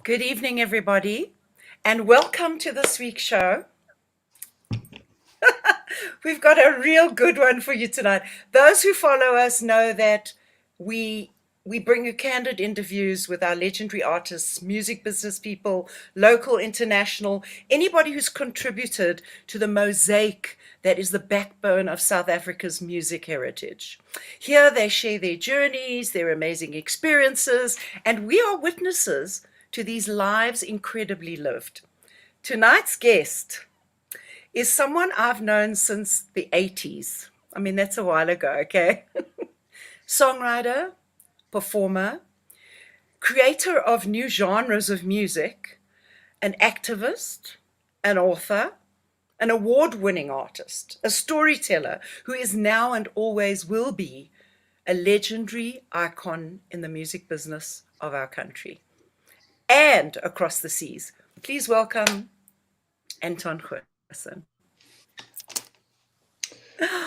Good evening, everybody, and welcome to this week's show. We've got a real good one for you tonight. Those who follow us know that we bring you candid interviews with our legendary artists, music business people, local, international, anybody who's contributed to the mosaic that is the backbone of South Africa's music heritage. Here they share their journeys, their amazing experiences, and we are witnesses to these lives incredibly lived. Tonight's guest is someone I've known since the 80s. I mean, that's a while ago, okay? Songwriter, performer, creator of new genres of music, an activist, an author, an award-winning artist, a storyteller who is now and always will be a legendary icon in the music business of our country and across the seas. Please welcome Anton Goosen.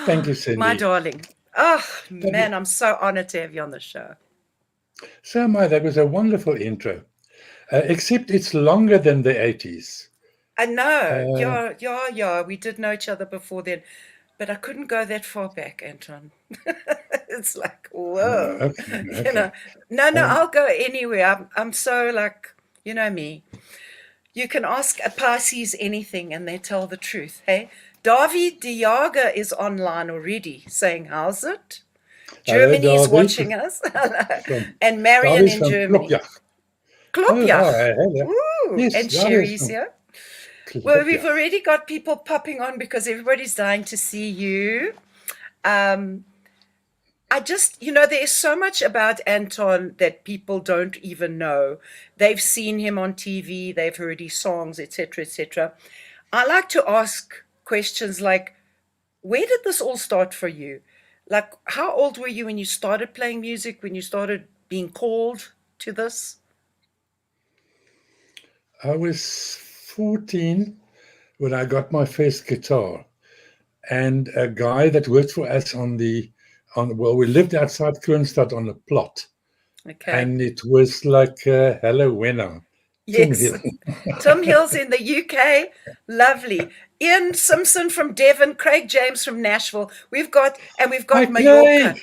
Thank you, Cindy. My darling. Oh, man, I'm so honored to have you on the show. So, that was a wonderful intro, except it's longer than the 80s. I know. Yeah. We did know each other before then, but I couldn't go that far back, Anton. It's like, whoa. Okay. You know, no, I'll go anywhere. I'm so like, you know me. You can ask a Pisces anything and they tell the truth, hey? David de Jager is online already saying, how's it? Germany's watching us. And Marion in Germany. Klopjach. Oh, yes, and Sherry's here. Well, we've already got people popping on because everybody's dying to see you. I just, there's so much about Anton that people don't even know. They've seen him on TV, they've heard his songs, etc., etc. I like to ask questions like, where did this all start for you? Like, how old were you when you started playing music, when you started being called to this? I was 14 when I got my first guitar. And a guy that worked for us we lived outside Kroonstad on a plot. Okay. And it was like Halloween. Yes. Tim Hill's in the UK. Lovely. Ian Simpson from Devon, Craig James from Nashville. We've got Mallorca.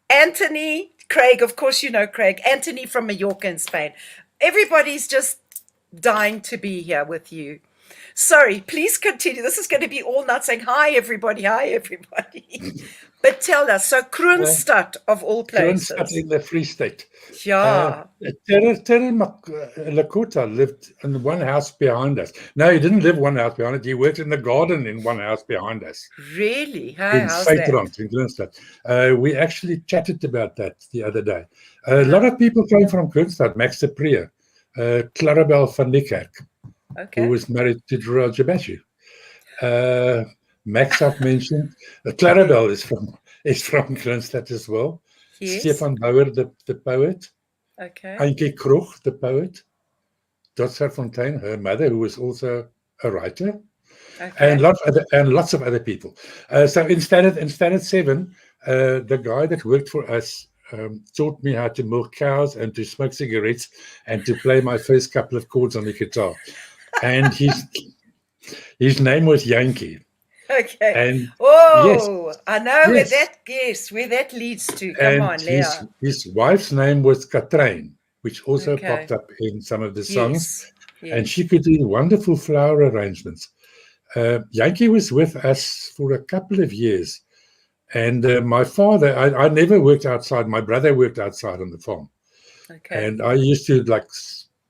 Anthony, Craig, of course you know Craig. Anthony from Mallorca in Spain. Everybody's just dying to be here with you. Sorry, please continue. This is going to be all night saying, hi, everybody. But tell us, so Kroonstad of all places. Kroonstad in the Free State. Yeah. Terry Lakota lived in one house behind us. No, he didn't live one house behind us. He worked in the garden in one house behind us. Really? How's that? In Kroonstad. We actually chatted about that the other day. A lot of people came from Kroonstad. Max de Prier, Clarabel van Niekerk, who was married to Roger Bashu. Max, I've mentioned. Clarabel is from Kroonstad as well. Yes. Stefan Bauer, the poet. Okay. Antjie Krog, the poet. Dotsa Fontaine, her mother, who was also a writer. Okay. And lots of other people. So in Standard 7, the guy that worked for us taught me how to milk cows and to smoke cigarettes and to play my first couple of chords on the guitar. And his name was Yankee. Okay. And yes, I know where that leads to. Come on, Leah. His wife's name was Katrijn, which also popped up in some of the songs. Yes. And she could do wonderful flower arrangements. Yankee was with us for a couple of years. And my father, I never worked outside. My brother worked outside on the farm. Okay. And I used to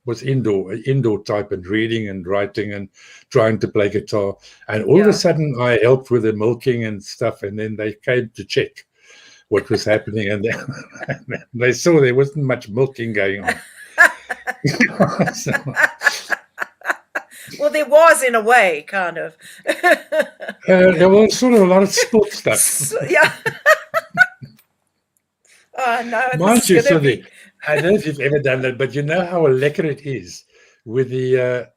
was indoor type and reading and writing and trying to play guitar. And all of a sudden I helped with the milking and stuff. And then they came to check what was happening. And they saw there wasn't much milking going on. So, well, there was in a way, kind of. there was sort of a lot of sports stuff. Yeah. Oh, no. Mind you, Sylvie, I don't know if you've ever done that, but you know how lekker it is with the,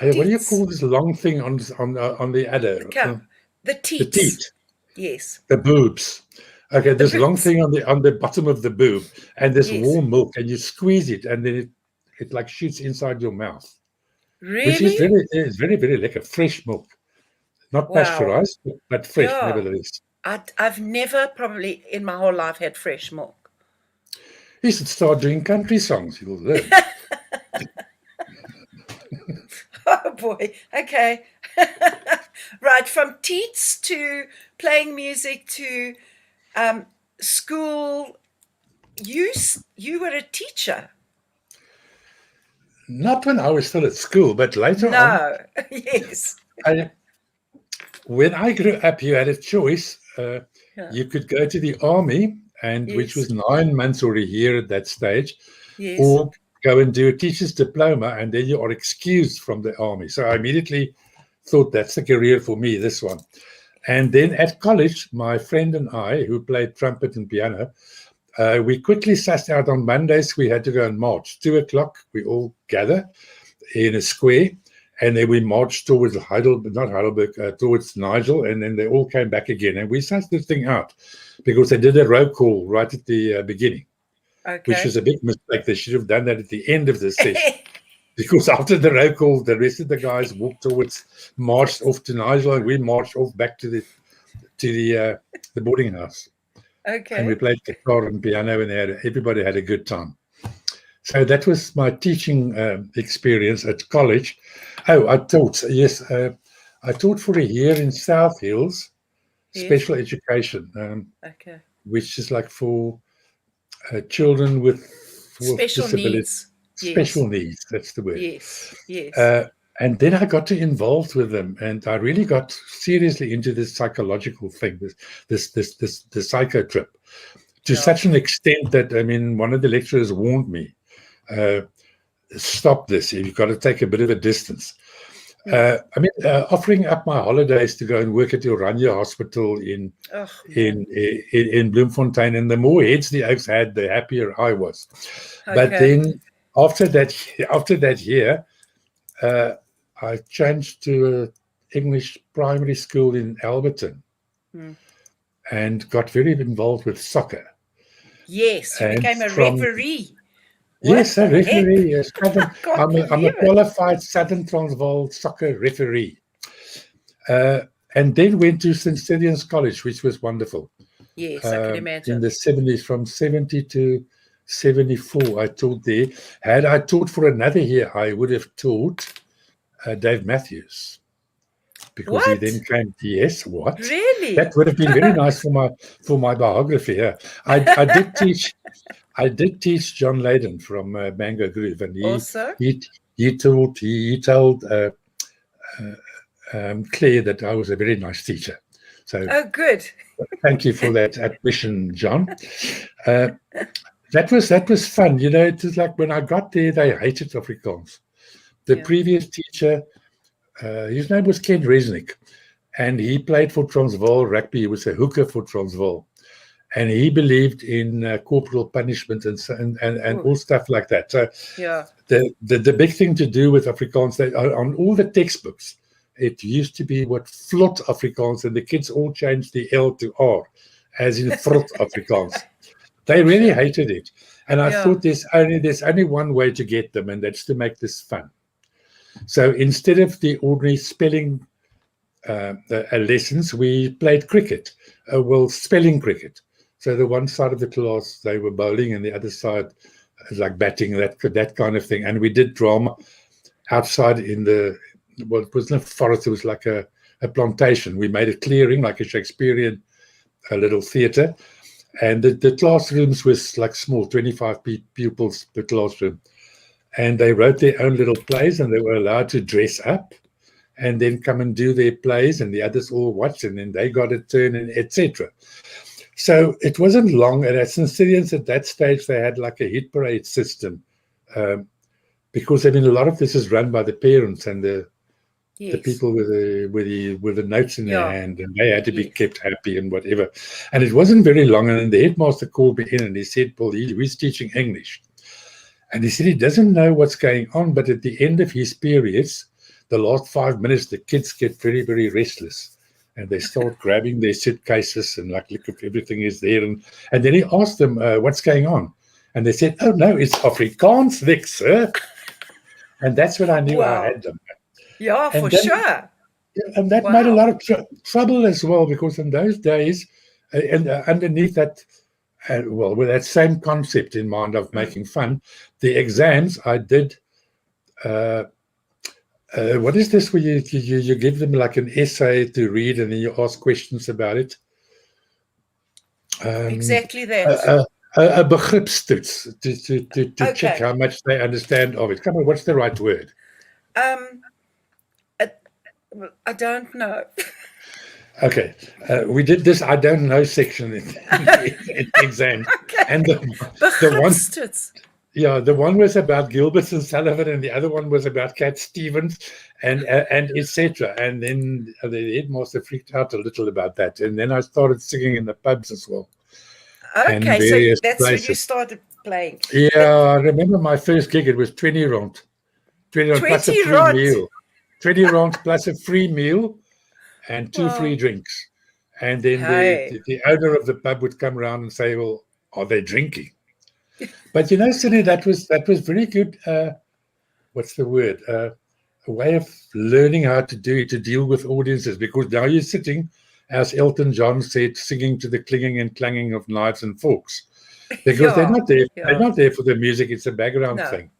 what do you call this long thing on the udder? The teats. The teat. Yes. The boobs. Okay, this long thing on the bottom of the boob, and this warm milk, and you squeeze it, and then it like shoots inside your mouth. Really? Which is very, very lekker. Fresh milk. Not pasteurized, but fresh nevertheless. I've never probably in my whole life had fresh milk. You should start doing country songs. You'll learn. Oh boy. Okay. Right. From teats to playing music to school. You were a teacher. Not when I was still at school, but later on. No. Yes. When I grew up, you had a choice. You could go to the army, and which was 9 months or a year at that stage, or go and do a teacher's diploma, and then you are excused from the army. So I immediately thought that's the career for me, this one. And then at college, my friend and I, who played trumpet and piano, we quickly sussed out on Mondays we had to go and march. 2 o'clock, we all gather in a square, and then we marched towards towards Nigel, and then they all came back again. And we sussed this thing out because they did a roll call right at the beginning, which was a big mistake. They should have done that at the end of the session. Because after the roll call, the rest of the guys marched off to Nigel, and we marched off back to the boarding house. Okay. And we played guitar and piano, and everybody had a good time. So that was my teaching experience at college. Oh, I taught. Yes, I taught for a year in South Hills, special education, which is like for children with special disabilities. Needs. Special needs, that's the word. Yes, yes. And then I got involved with them, and I really got seriously into this psychological thing, the psycho trip, to such an extent that, I mean, one of the lecturers warned me, stop this, you've got to take a bit of a distance. Offering up my holidays to go and work at the Oranje Hospital in Bloemfontein, and the more heads the Oaks had, the happier I was. Okay. But then after that year, I changed to an English primary school in Alberton and got very involved with soccer. Yes, you became a referee. Yes, a referee. Yes. I'm a qualified Southern Transvaal soccer referee. And then went to St. Stephen's College, which was wonderful. Yes, I can imagine. In the 70s, from 70 to 74, I taught there. Had I taught for another year, I would have taught Dave Matthews. Because he then came. Yes, what? Really? That would have been very nice for my biography. Yeah, I did teach. I did teach John Leyden from Mango Groove, and he told Claire that I was a very nice teacher. So, good. Thank you for that admission, John. That was fun. You know, it was like when I got there, they hated Afrikaans. The previous teacher, his name was Ken Resnick, and he played for Transvaal rugby. He was a hooker for Transvaal. And he believed in corporal punishment and all stuff like that. So the big thing to do with Afrikaans, on all the textbooks, it used to be what Vlot Afrikaans, and the kids all changed the L to R, as in Vrot Afrikaans. They really hated it. And I thought there's only one way to get them, and that's to make this fun. So instead of the ordinary spelling lessons, we played cricket, spelling cricket. So the one side of the class, they were bowling, and the other side, like batting, that kind of thing. And we did drama outside in it wasn't a forest, it was like a plantation. We made a clearing, like a Shakespearean a little theatre, and the classrooms was like small, 25 pupils per classroom, and they wrote their own little plays, and they were allowed to dress up and then come and do their plays, and the others all watched, and then they got a turn, and etc. So it wasn't long, and at St. Stithians at that stage they had like a hit parade system, because I mean a lot of this is run by the parents and the people with the notes in their hand, and they had to be kept happy and whatever. And it wasn't very long, and then the headmaster called me in and he said, "Paul, he's teaching English." And he said he doesn't know what's going on, but at the end of his periods, the last 5 minutes, the kids get very, very restless. And they start grabbing their suitcases and like, look if everything is there. And then he asked them, what's going on? And they said, "Oh, no, it's Afrikaans, Vic, sir." And that's when I knew I had them. Yeah, and for sure. And that made a lot of trouble as well, because in those days, and underneath that, with that same concept in mind of making fun, the exams I did, what is this where you give them like an essay to read and then you ask questions about it? Exactly that. A begripstoets to check how much they understand of it. Come on, what's the right word? I don't know. Okay, we did this I don't know section in the exam. Okay. And the one was about Gilbert and Sullivan, and the other one was about Cat Stevens, and etc. And then the headmaster freaked out a little about that. And then I started singing in the pubs as well. Okay, so that's when you started playing. Yeah, I remember my first gig. It was 20 rand. 20 rand plus a free meal. 20 rand plus a free meal and 2 free drinks. And then the owner of the pub would come around and say, "Well, are they drinking?" But you know, Cindy, that was very good. What's the word? A way of learning how to deal with audiences, because now you're sitting, as Elton John said, singing to the clinging and clanging of knives and forks, because they're not there. They're not there for the music. It's a background thing.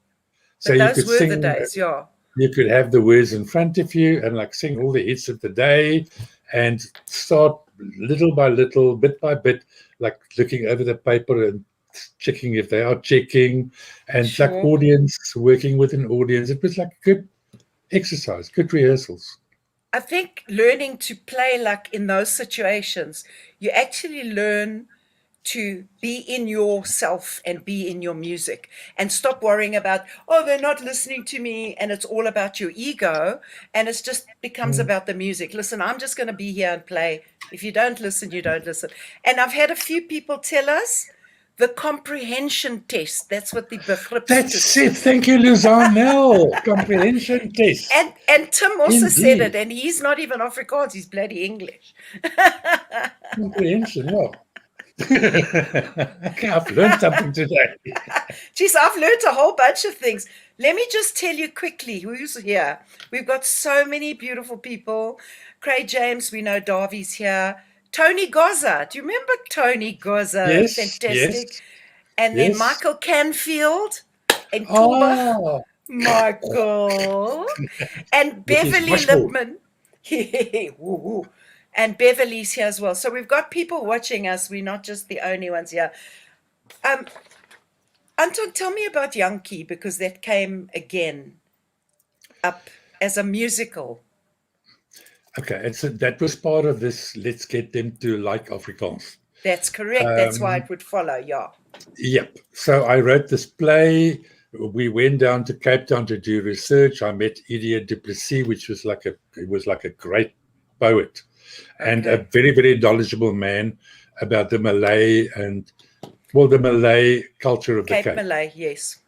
So you could sing. The days, you could have the words in front of you and like sing all the hits of the day, and start little by little, bit by bit, like looking over the paper and checking if they are checking, and like working with an audience. It was like good exercise, good rehearsals. I think learning to play like in those situations, you actually learn to be in yourself and be in your music, and stop worrying about, oh, they're not listening to me, and it's all about your ego, and it just becomes about the music. Listen, I'm just going to be here and play. If you don't listen, you don't listen. And I've had a few people tell us the comprehension test. That's what the begrip. That's it. Thank you, Luzanne. Comprehension test. And Tim also said it, and he's not even Afrikaans, he's bloody English. Comprehension, yeah. I've learned something today. Geez, I've learned a whole bunch of things. Let me just tell you quickly who's here. We've got so many beautiful people. Craig James, we know Darby's here. Tony Goza. Do you remember Tony Goza? Yes. Fantastic. Yes, and then Michael Canfield and Kumba. Michael. And Beverly Lipman. And Beverly's here as well. So we've got people watching us. We're not just the only ones here. Anton, tell me about Yankee, because that came again up as a musical. Okay, and so that was part of this, let's get them to like Afrikaans. That's correct. That's why it would follow, yeah. Yep. So I wrote this play. We went down to Cape Town to do research. I met Idiot du Plessis, which was like a great poet and a very, very knowledgeable man about the Malay the Malay culture of the Cape. Malay, yes.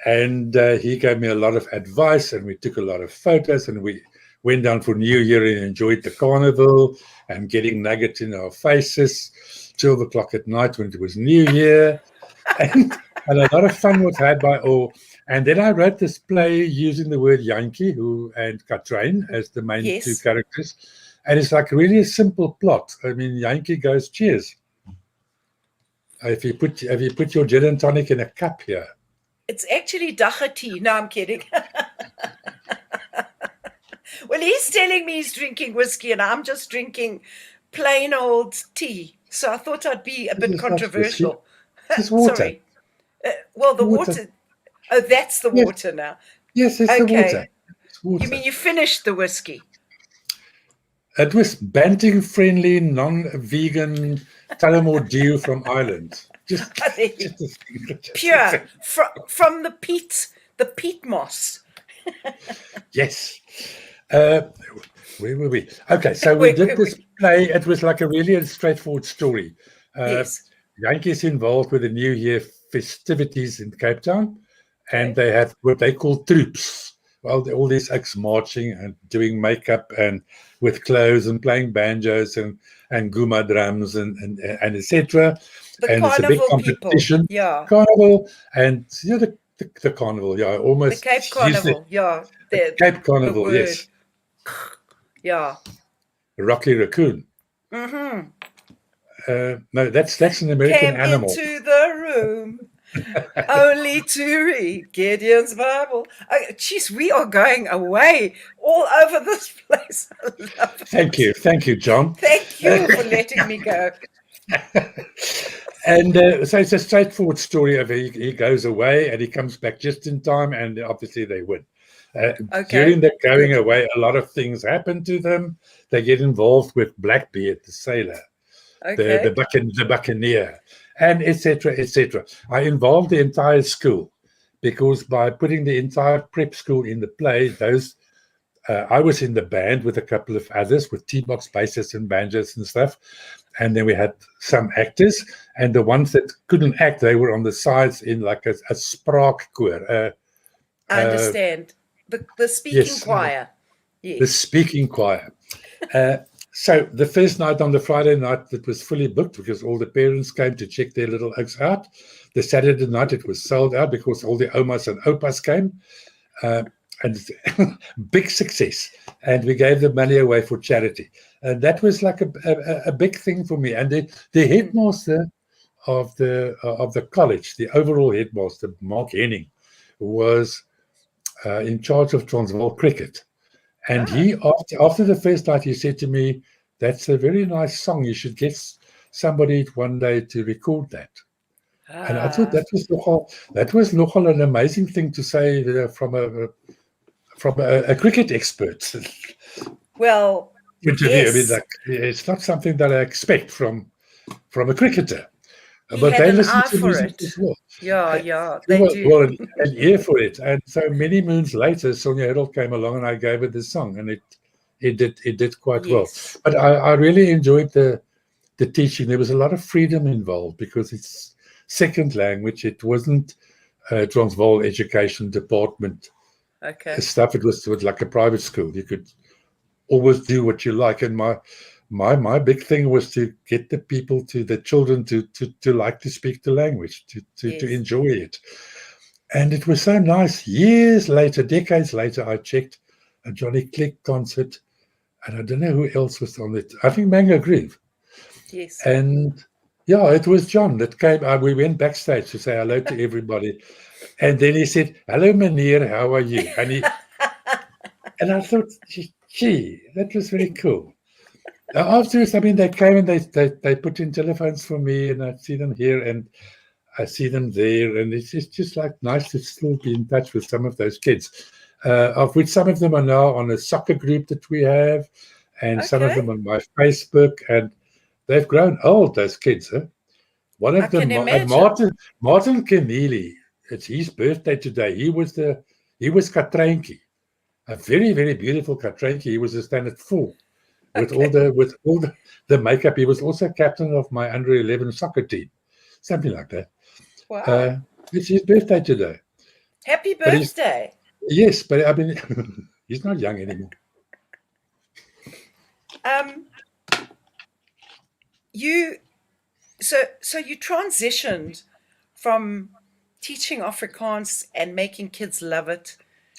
And he gave me a lot of advice, and we took a lot of photos, and we went down for New Year and enjoyed the carnival and getting nuggets in our faces, 12 o'clock at night when it was New Year. And a lot of fun was had by all. And then I wrote this play using the word Yankee and Katrine as the main two characters. And it's like really a simple plot. I mean, Yankee goes, cheers. Have you put your gin and tonic in a cup here? It's actually dacha tea. No, I'm kidding. Well, he's telling me he's drinking whiskey and I'm just drinking plain old tea. so I thought I'd be a This bit is not whiskey. controversial. This is water. Sorry. Well, the water. Oh, that's the Yes. water now. Yes, it's the water. It's water. You mean you finished the whiskey? It was banting-friendly, non-vegan Tullamore Dew from Ireland. Just pure from the peat moss. Yes. Where were we? Okay, so we did this play. It was like a really straightforward story. Yes. Yankees involved with the New Year festivities in Cape Town, and they have what they call troops. Well, all these acts marching and doing makeup and with clothes and playing banjos and guma drums and etc. And it's a big competition. People. Yeah. Carnival and the carnival. Yeah, almost the Cape Carnival. Yeah. The Cape Carnival. Yes. Yeah. Rocky Raccoon. Mm-hmm. No, that's an American animal. Came into the room only to read Gideon's Bible. Jeez, we are going away all over this place. I love it. Thank you, John. Thank you for letting me go. And so it's a straightforward story of he goes away and he comes back just in time, and obviously they win. During the going away, a lot of things happen to them. They get involved with Blackbeard, the sailor, the buccaneer, and etc. etc. I involved the entire school because by putting the entire prep school in the play, I was in the band with a couple of others with T-box basses and banjos and stuff. And then we had some actors, and the ones that couldn't act, they were on the sides in like a spraakkoor. I understand. The speaking choir. Yes. The speaking choir. So the first night, on the Friday night, it was fully booked because all the parents came to check their little oaks out. The Saturday night, it was sold out because all the omas and opas came. And big success. And we gave the money away for charity. And that was like a big thing for me. And the headmaster of the college, the overall headmaster, Mark Henning, was in charge of Transvaal cricket. And he, after the first night, he said to me, "That's a very nice song. You should get somebody one day to record that." And I thought that was nogal an amazing thing to say from a cricket expert. Well, interview. Yes. I mean, like, it's not something that I expect from a cricketer. He but had they an listen eye to for music it. as well. Yeah, they do. Well, an ear for it. And so many moons later, Sonia Harold came along and I gave her the song, and it did quite well. But I really enjoyed the teaching. There was a lot of freedom involved because it's second language. It wasn't Transvaal Education Department stuff. It was like a private school. You could always do what you like. And my big thing was to get the children to like to speak the language, to enjoy it. And it was so nice. Years later, decades later, I checked a Johnny Clegg concert, and I don't know who else was on it. I think Mango Groove. Yes. And yeah, it was John that came. We went backstage to say hello to everybody. And then he said, "Hello, meneer, how are you?" And I thought, gee, that was very cool. Afterwards, I mean, they came and they put in telephones for me, and I see them here and I see them there, and it's just like nice to still be in touch with some of those kids, of which some of them are now on a soccer group that we have, and some of them on my Facebook, and they've grown old, those kids. Huh? One of them, Martin Keneally, it's his birthday today. He was Katreintjie, a very, very beautiful Katreintjie. He was a standard 4. With all the makeup. He was also captain of my under-11 soccer team, something like that. Wow! It's his birthday today. Happy birthday! Yes, but I mean, he's not young anymore. So you transitioned from teaching Afrikaans and making kids love it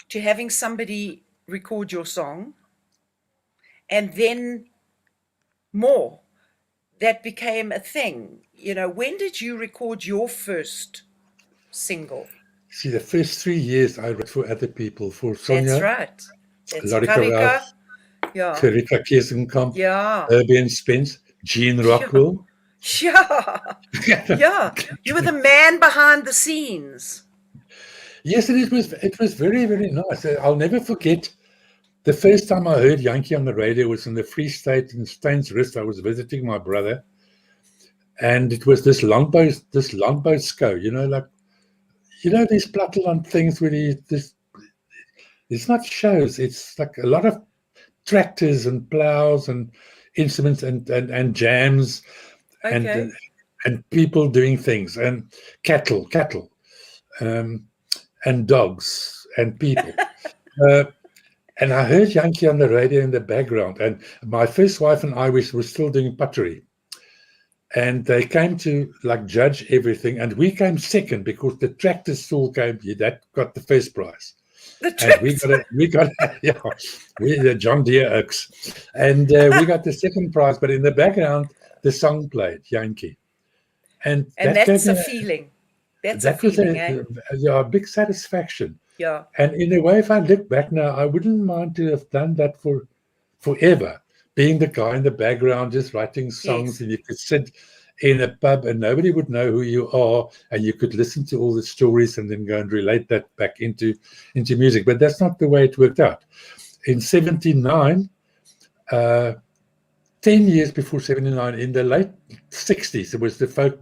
to having somebody record your song. And then more, that became a thing. When did you record your first single? See, the first 3 years I wrote for other people, for Sonia. That's right. That's Karika Keesenkamp, Herbie and Spence, Jean Rockwell, Yeah. Yeah. You were the man behind the scenes. Yes, and it was very, very nice. I'll never forget the first time I heard Yankee on the radio was in the Free State in Stainsrust. I was visiting my brother, and it was this longboat scow, like these platteland things where it's not shows, it's like a lot of tractors and plows and instruments and jams and Okay. and people doing things and cattle um, and dogs and people. Uh, and I heard Yankee on the radio in the background. And my first wife and I were still doing pottery. And they came to like judge everything. And we came second because the tractor stall came here. That got the first prize. The And tractor. we got, yeah, we the John Deere Oaks. And we got the second prize. But in the background, the song played, Yankee. And And that gave that's me, a feeling. That's a that was feeling, eh? a big satisfaction. Yeah. And in a way, if I look back now, I wouldn't mind to have done that for forever, being the guy in the background just writing songs, Yes. and you could sit in a pub and nobody would know who you are, and you could listen to all the stories and then go and relate that back into music. But that's not the way it worked out. In 79, 10 years before 79, in the late 60s, there was the folk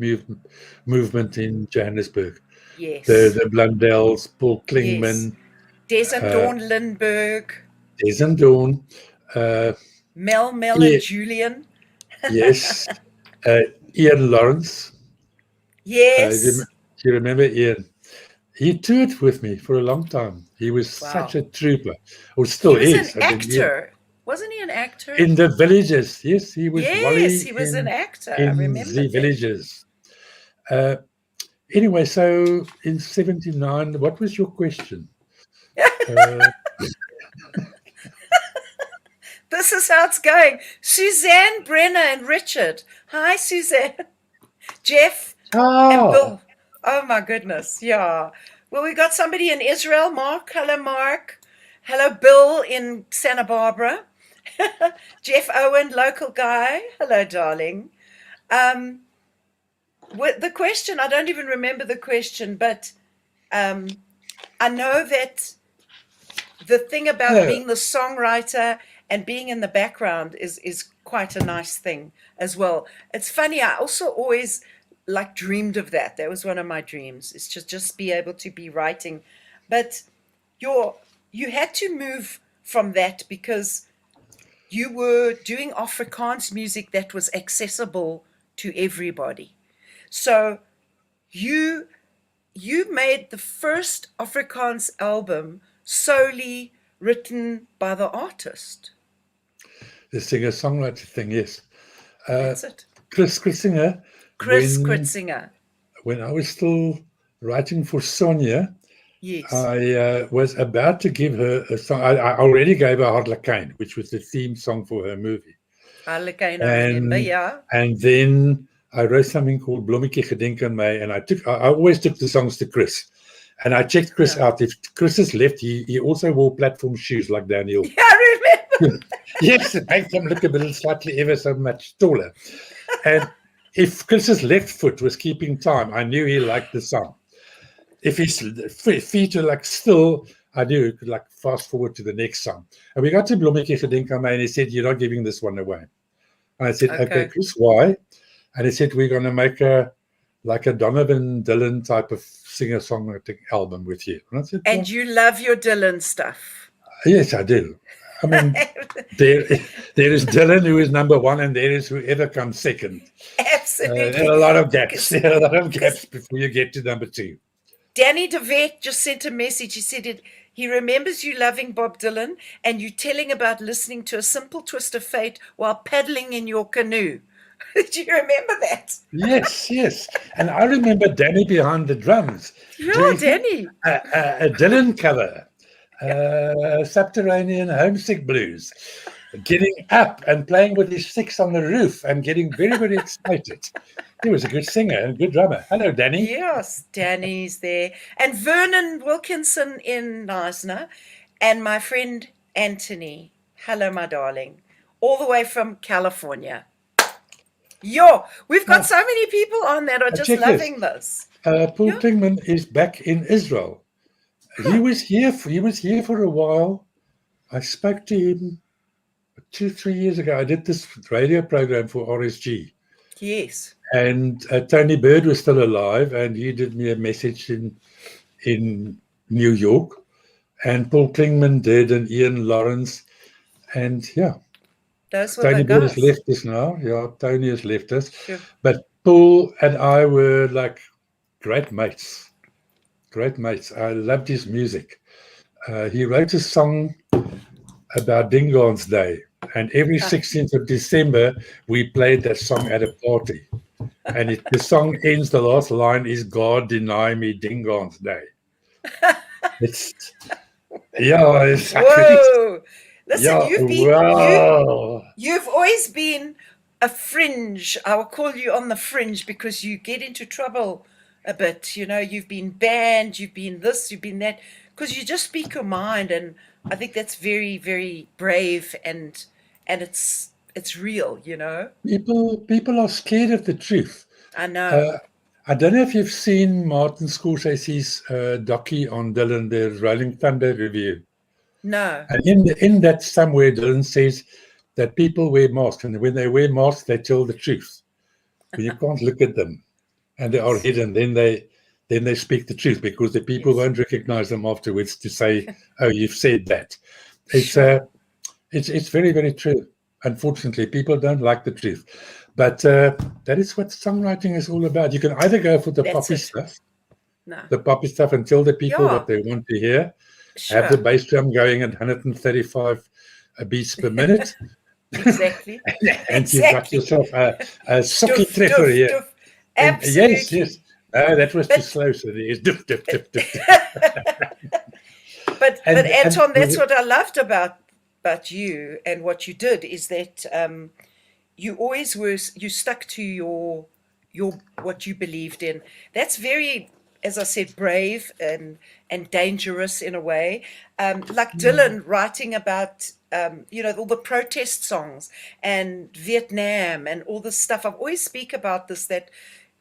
movement in Johannesburg. Yes. The Blundells, Paul Yes. Klingman, Des and Dawn Lindbergh. Des and Dawn, Mel yeah, and Julian. yes, Ian Lawrence. Do Yes. you remember Ian? He toured with me for a long time. He was such Wow. a trooper, or He still was an is. I mean, actor. Wasn't he an actor? in the villages, yes, he was Yes, Wally he was an actor. I in remember the that. villages. Anyway, so in 79, what was your question? This is how it's going. Suzanne, Brenner, and Richard. Hi, Suzanne. Jeff and Bill. Oh, my goodness. Yeah. Well, we got somebody in Israel. Mark. Hello, Mark. Hello, Bill in Santa Barbara. Jeff Owen, local guy. Hello, darling. The question, I don't even remember the question, but I know that the thing about being the songwriter and being in the background is quite a nice thing as well. It's funny, I also always like dreamed of that. That was one of my dreams, is to just be able to be writing. But you had to move from that because you were doing Afrikaans music that was accessible to everybody. So you made the first Afrikaans album solely written by the artist. The singer-songwriter thing, yes. That's it. Chris Kritzinger. Chris Kritzinger. When I was still writing for Sonia, yes, I was about to give her a song. I already gave her Harlequin, which was the theme song for her movie. Harlequin, I remember, yeah. And then I wrote something called Blommetjie Gedenk aan my, and I always took the songs to Chris. And I checked Chris out. If Chris has left, he also wore platform shoes like Daniel. Yeah, I remember. Yes, it makes him look a little slightly ever so much taller. And if Chris's left foot was keeping time, I knew he liked the song. If his feet were like still, I knew he could like fast forward to the next song. And we got to Blommetjie Gedenk aan my, and he said, "You're not giving this one away." And I said, "Okay, Chris, why?" And he said, "We're going to make a Donovan Dylan type of singer-songwriting album with you." And I said, "And you love your Dylan stuff." Yes, I do. I mean, there is Dylan, who is number one, and there is whoever comes second. Absolutely. There are a lot of gaps. There are a lot of gaps before you get to number two. Danny DeVet just sent a message. He said he remembers you loving Bob Dylan and you telling about listening to A Simple Twist of Fate while paddling in your canoe. Do you remember that? Yes. And I remember Danny behind the drums. Yeah, Danny. A Dylan cover. Subterranean Homesick Blues, getting up and playing with his sticks on the roof and getting very, very excited. He was a good singer and a good drummer. Hello, Danny. Yes, Danny's there. And Vernon Wilkinson in Knysna, and my friend Anthony. Hello, my darling. All the way from California. Yo, we've got Now, so many people on that are just check this. loving this. Paul Yeah. Klingman is back in Israel. He was here. He was here for a while. I spoke to him 2-3 years ago. I did this radio program for RSG, Yes. and Tony Bird was still alive, and he did me a message in New York, and Paul Klingman did, and Ian Lawrence, and yeah, Those were the Tony Bird has guys. left us now. Yeah, Tony has left us, Sure. but Paul and I were like great mates. Great mates. I loved his music. He wrote a song about Dingon's Day, and every 16th of December we played that song at a party. And the song ends, the last line is, God deny me Dingon's Day. It's, yeah, it's Whoa. Listen, wow. you've always been a fringe. I will call you on the fringe because you get into trouble a bit. You know, you've been banned, you've been this, you've been that, because you just speak your mind, and I think that's very, very brave, and it's real, you know. People are scared of the truth. I know. I don't know if you've seen Martin Scorsese's docu on Dylan, the Rolling Thunder review. No. And in that somewhere, Dylan says that people wear masks, and when they wear masks, they tell the truth. When you can't look at them, and they are hidden, then they speak the truth, because the people won't recognize them afterwards to say, "Oh, you've said that." It's it's very, very true. Unfortunately, people don't like the truth, but that is what songwriting is all about. You can either go for the poppy stuff, and tell the people what they want to hear, have the bass drum going at 135 beats per minute, exactly, and you've got yourself a socky treffer here. Absolutely. Yes. No, that was too slow. So it is doof, doof, doof, doof. But Anton, that's what I loved about you and what you did, is that you always you stuck to your what you believed in. That's very, as I said, brave and dangerous in a way. Like Dylan writing about all the protest songs and Vietnam and all this stuff. I've always speak about this, that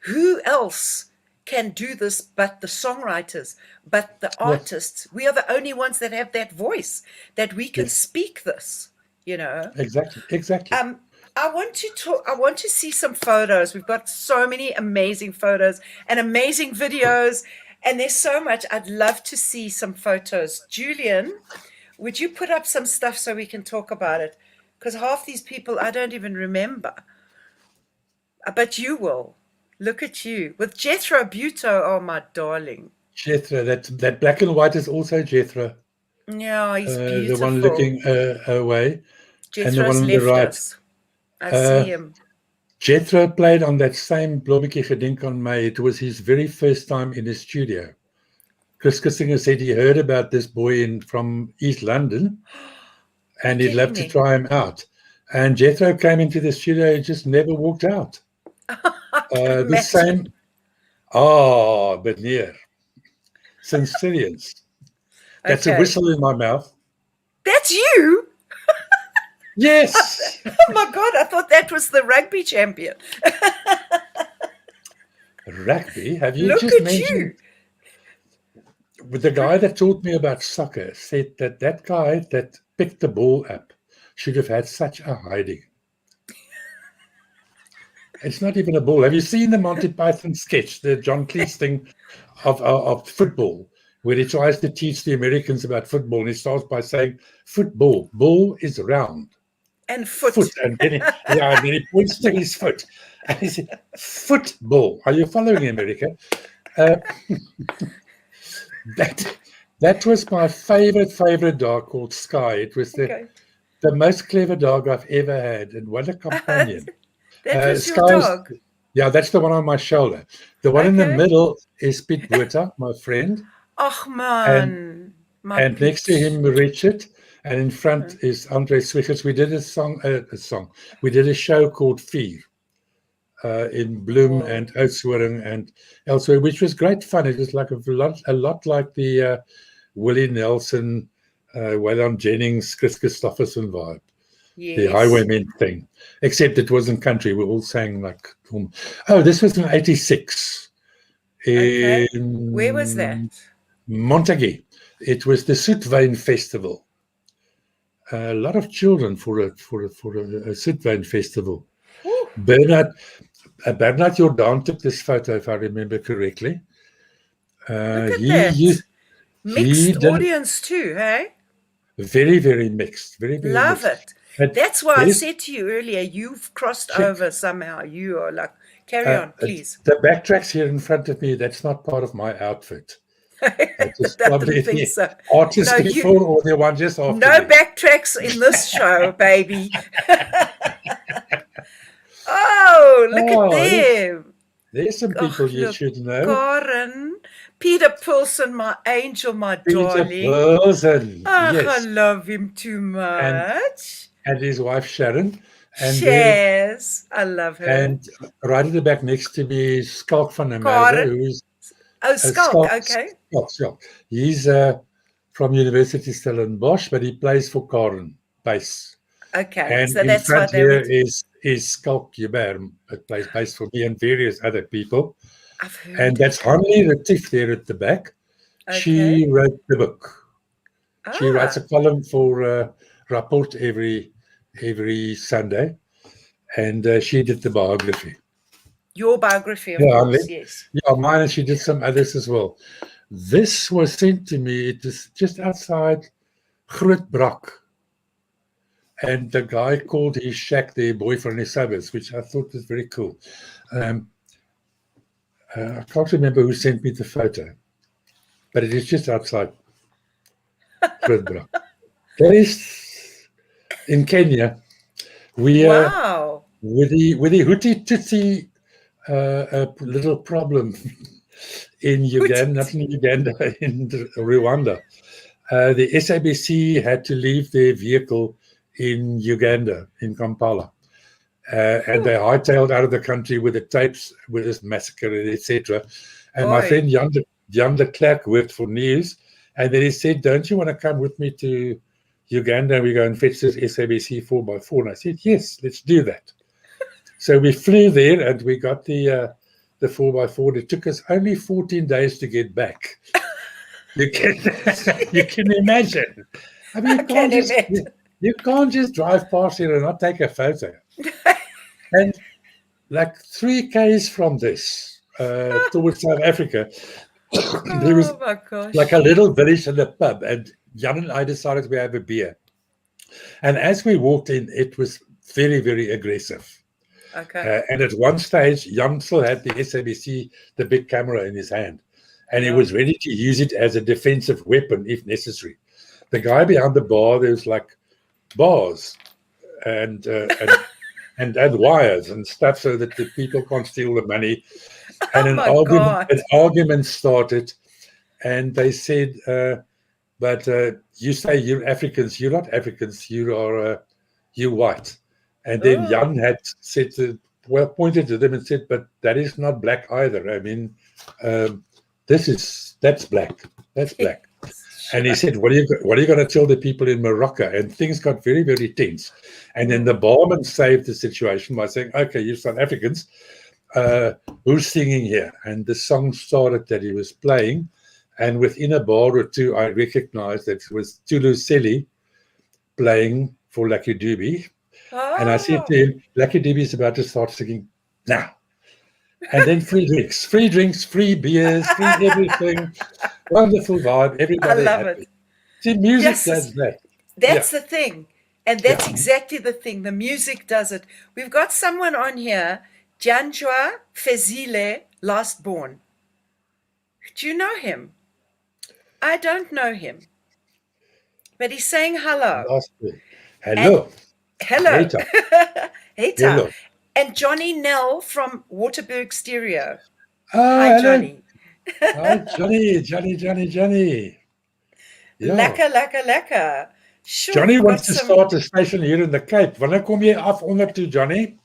who else can do this but the songwriters, but the artists? We are the only ones that have that voice, that we can speak this, you know. Exactly. I want to see some photos. We've got so many amazing photos and amazing videos, and there's so much. I'd love to see some photos. Julian, would you put up some stuff so we can talk about it? Because half these people I don't even remember. But you will. Look at you with Jethro Buto. Oh, my darling. Jethro, that black and white is also Jethro. Yeah, he's beautiful. The one looking away. Jethro's and the one on the right. Us. I see him. Jethro played on that same Blommetjie Gedink aan My. It was his very first time in the studio. Chris Kissinger said he heard about this boy from East London, and he'd love to try him out. And Jethro came into the studio, he just never walked out. The same. Oh, but near. Cincinnatians. That's a whistle in my mouth. That's you? Yes. Oh my God, I thought that was the rugby champion. Rugby? Have you just mentioned? With the guy that taught me about soccer said that guy that picked the ball up should have had such a hiding. It's not even a ball. Have you seen the Monty Python sketch, the John Cleese thing of football, where he tries to teach the Americans about football, and he starts by saying, football, ball is round. And foot. And then he points to his foot. And he said, football. Are you following America? That was my favorite dog, called Sky. It was the most clever dog I've ever had, and what a companion. That was your dog? Yeah, that's the one on my shoulder. The one in the middle is Piet Botha, my friend. Oh, man. And next to him, Richard. And in front is Andre Swiggers. We did We did a show called Fear in Bloem and Oudtshoorn and elsewhere, which was great fun. It was like a lot like the Willie Nelson, Waylon Jennings, Chris Christopherson vibe. the Yes. highwaymen thing, except it wasn't country. We all sang like, oh, this was in '86 Okay. Where was that? in Montague. It was the Soetwyn Festival. A lot of children for a Soetwyn Festival. Whew, Bernard Jordan took this photo, if I remember correctly. look at He that. used he Mixed did audience too, hey? very, very mixed, very, very Love mixed. it. But That's why I there's said to you earlier, you've crossed check over somehow. You are like, carry on, please. the backtracks here in front of me. That's not part of my outfit. That is I probably didn't think the so. artist No, before or the one just after no me. backtracks in this show, baby. Oh, look at Oh, them. there's some Oh, people you look, should know. Karen, Peter Pilson, my angel, my Peter darling. Pilson, Oh, I yes, love him too and much. his wife Sharon, and there Cheers. I love her. and right at the back next to me is Skalk van der Merwe, Karen. who is Oh, a Skulk. Okay. Skalk. He's from University Stellenbosch, but he plays for Karen bass. Okay. And So in that's why front they here went. is Skalk Joubert, that plays bass for me and various other people. I've heard And of that's them. Hanlie Retief there at the back. Okay. She wrote the book. She writes a Ah, column for Rapport every Sunday, and she did the biography. your biography, of Yeah, course. Yes. yeah, mine, and she did some others as well. This was sent to me. It was just outside Grootbrak. And the guy called his shack their boy from the suburbs, which I thought was very cool. I can't remember who sent me the photo, but it is just outside Grootbrak. That is in Kenya. We Wow. with the Hootie Tootsie little problem in Who Uganda, not did? in Uganda, in Rwanda. The SABC had to leave their vehicle in Uganda, in Kampala. And they hightailed out of the country with the tapes, with this massacre, etc. And my Oi. friend Jan de Klerk worked for news. And then he said, don't you want to come with me to Uganda? We go and fetch this SABC 4x4. And I said, yes, let's do that. So we flew there and we got the 4x4. It took us only 14 days to get back. You can you can imagine. I mean, I can imagine. you can't just drive past here and not take a photo. And like 3 k's from this, towards South Africa, there was Oh my like gosh. a little village and a pub, and Jan and I decided we have a beer. And as we walked in, it was very, very aggressive. Okay. And at one stage, Jan still had the SABC, the big camera in his hand, and he Yeah. was ready to use it as a defensive weapon if necessary. The guy behind the bar, there's like bars and wires and stuff so that the people can't steal the money. And Oh my God. an argument started, and they said, "But you say you're Africans. You're not Africans. You're white." And then Oh. Jan had said, pointed to them and said, "But that is not black either. I mean, that's black. That's black." And he said, what are you going to tell the people in Morocco? And things got very, very tense. And then the barman saved the situation by saying, okay, you're South Africans. Who's singing here? And the song started that he was playing. And within a bar or two, I recognized that it was Tulu Seli playing for Lucky Dube. And I said to him, Lucky Dube is about to start singing now. And then free drinks, free beers, free everything. Wonderful vibe. I Everybody love happy. it. See, music Yes, does that. that's the thing. And that's Yeah. exactly the thing. The music does it. We've got someone on here, Janjwa Fezile, last born. Do you know him? I don't know him. But he's saying hello. Last week. And Hello. hello. Hey, Hello. And Johnny Nell from Waterberg Stereo. Oh, Hi, hello. Johnny. Hi, Johnny. Ja. Lekker. Sure, Johnny we've wants got to some. start a station here in the Cape. Wanneer kom jy af onder toe, Johnny?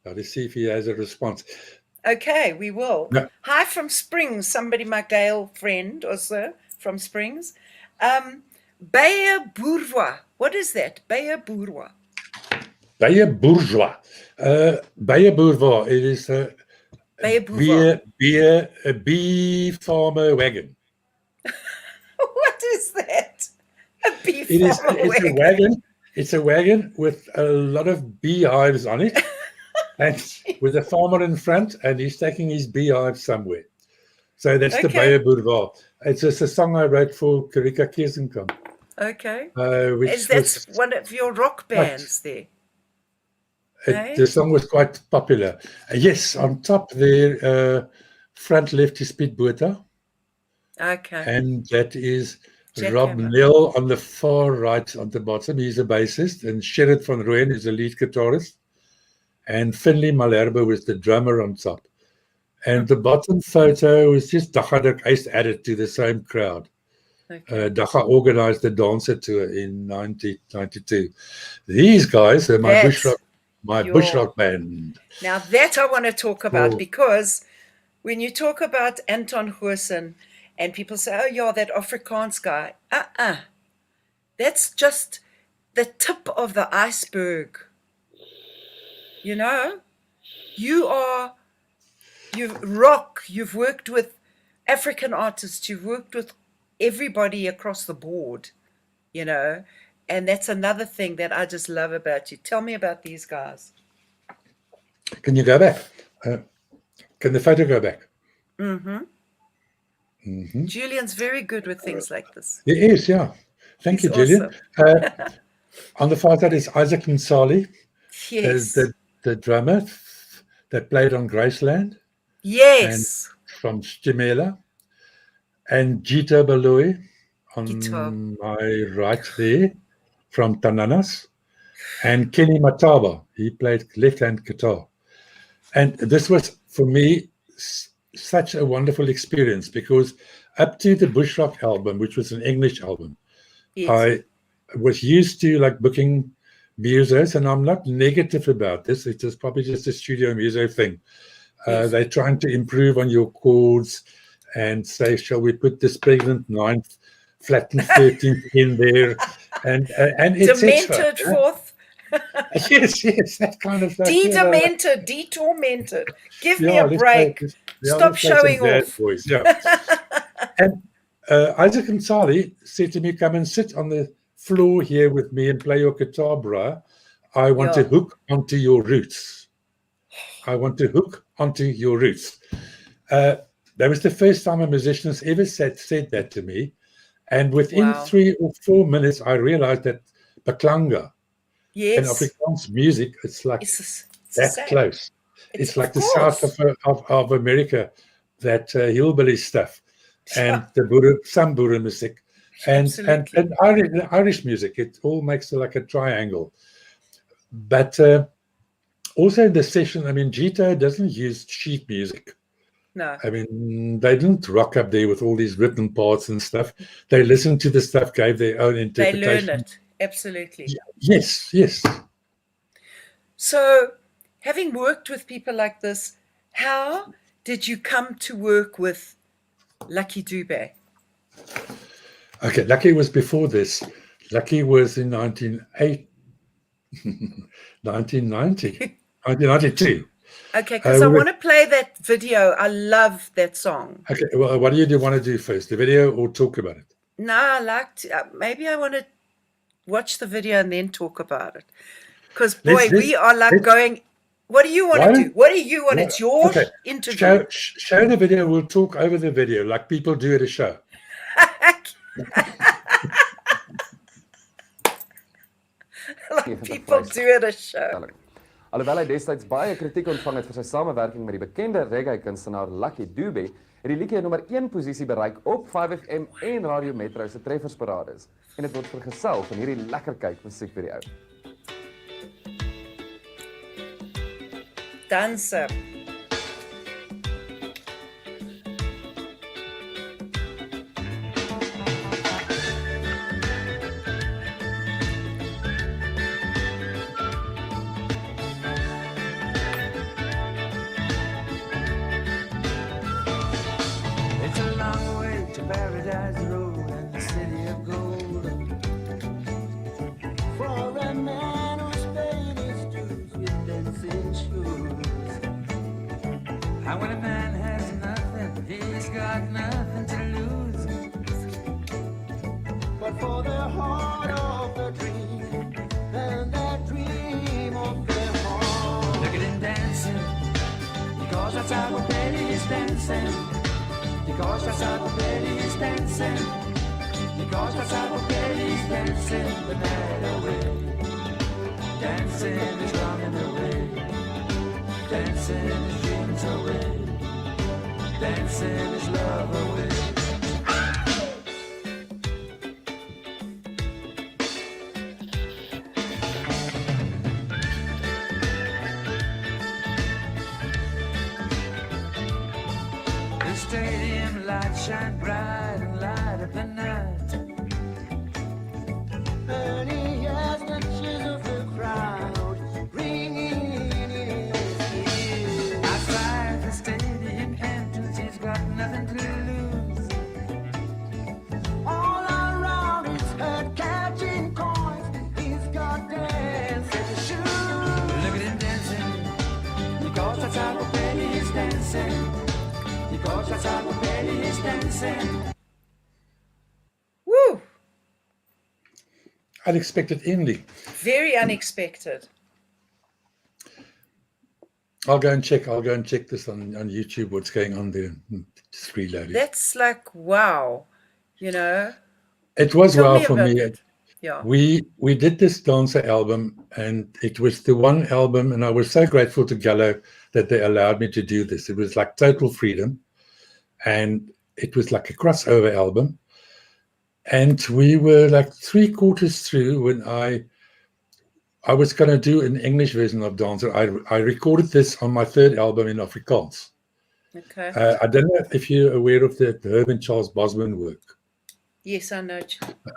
Let's see if he has a response. Okay, we will. No. Hi from Springs, somebody, my Gail friend also from Springs. Baie Bourgeois. What is that? Baie Bourgeois. Baie Bourgeois. Baie Bourgeois. It is a bee farmer wagon. What is that? A bee It's farmer a wagon. It's a wagon with a lot of beehives on it, and with a farmer in front, and he's taking his beehives somewhere. So that's the Baie Bourgeois. It's just a song I wrote for Karika Kiesenkamp. Okay. Which that's one of your rock bands there. The song was quite popular. Yes, on top there, front left is Piet Botha. Okay. And that is Rob Nell on the far right on the bottom. He's a bassist. And Sherrod van Rooyen is the lead guitarist. And Finley Malherbe was the drummer on top. And the bottom photo is just Dacha Ace added to the same crowd. Okay. Dacha organized the dancer tour in 1992. These guys are my bushrock band. Now that I want to talk about, because when you talk about Anton Goosen and people say, oh yeah, that Afrikaans guy, that's just the tip of the iceberg. You know, you rock, you've worked with African artists, you've worked with everybody across the board, you know, and that's another thing that I just love about you. Tell me about these guys. Can you go back? Can the photo go back? Julian's very good with things like this. He is, yeah. Thank you, Julian. Awesome. On the far side is Isaac Msali, the drummer that played on Graceland. Yes. And from Stimela. And Gita Baloy on my right there from Tananas. And Kenny Mataba, he played left-hand guitar. And this was, for me, such a wonderful experience, because up to the Bushrock album, which was an English album, I was used to like booking musos, and I'm not negative about this. It is probably just a studio muso thing. They're trying to improve on your chords and say, shall we put this pregnant ninth, flattened 13th in there, and demented fourth. yes, that kind of stuff. De-demented, de-tormented. Give me a break. Stop showing off. And Isaac Msali said to me, come and sit on the floor here with me and play your guitar, brah. I want to hook onto your roots. I want to hook onto your roots. That was the first time a musician has ever said that to me. And within 3 or 4 minutes, I realized that Baklanga in Afrikaans music, it's like that close. It's like the south of America, that hillbilly stuff, and some Boer music, and Irish music. It all makes like a triangle. But also in the session, I mean, Gita doesn't use sheet music. No. I mean, they didn't rock up there with all these written parts and stuff. They listened to the stuff, gave their own interpretation. They learn it. Absolutely. Yes. So, having worked with people like this, how did you come to work with Lucky Dube? Okay, Lucky was before this. Lucky was in 1992. Okay, because I want to play that video. I love that song. Okay, well, what do you want to do first, the video or talk about it? No, I like to, maybe I want to watch the video and then talk about it. Because, boy, we are like going, what do you want to do? What do you want? It's your interview. Show the video. We'll talk over the video like people do at a show. Like people do at a show. Alhoewel hy destyds baie kritiek ontvang het vir sy samewerking met die bekende reggae-kunstenaar Lucky Dube, het die liedjie 'n nommer 1 posisie bereik op 5FM en Radio Metro se treffersparades. En dit word vergesel van hierdie lekker kyk musiekvideo. Danser. And when a man has nothing, he's got nothing to lose. But for the heart of the dream, and that dream of their heart. Look at him dancing, because that's how the belly is dancing. Because that's how the belly is dancing. Because that's how the belly is dancing the night away. Dancing is running away. Dancing is dreams away. Dancing is love away. The stadium lights shine bright and light up the night. And he has the cheers of the crowd ringing in his ears. Outside the stadium entrance, he's got nothing to lose. All around his head catching coins, he's got dancing shoes. Look at him dancing, because that's how the belly is dancing. Because that's how the belly is dancing. Woo! Unexpected ending. Very unexpected. I'll go and check this on YouTube, what's going on there. Just reloading. That's like, wow. You know? It was Tell wow me for about me. it. Yeah. We did this dancer album, and it was the one album, and I was so grateful to Gallo that they allowed me to do this. It was like total freedom, and it was like a crossover album. And we were like 3/4 through when I was going to do an English version of Dancer. I recorded this on my third album in Afrikaans. Okay. I don't know if you're aware of the Herb and Charles Bosman work. Yes, I know.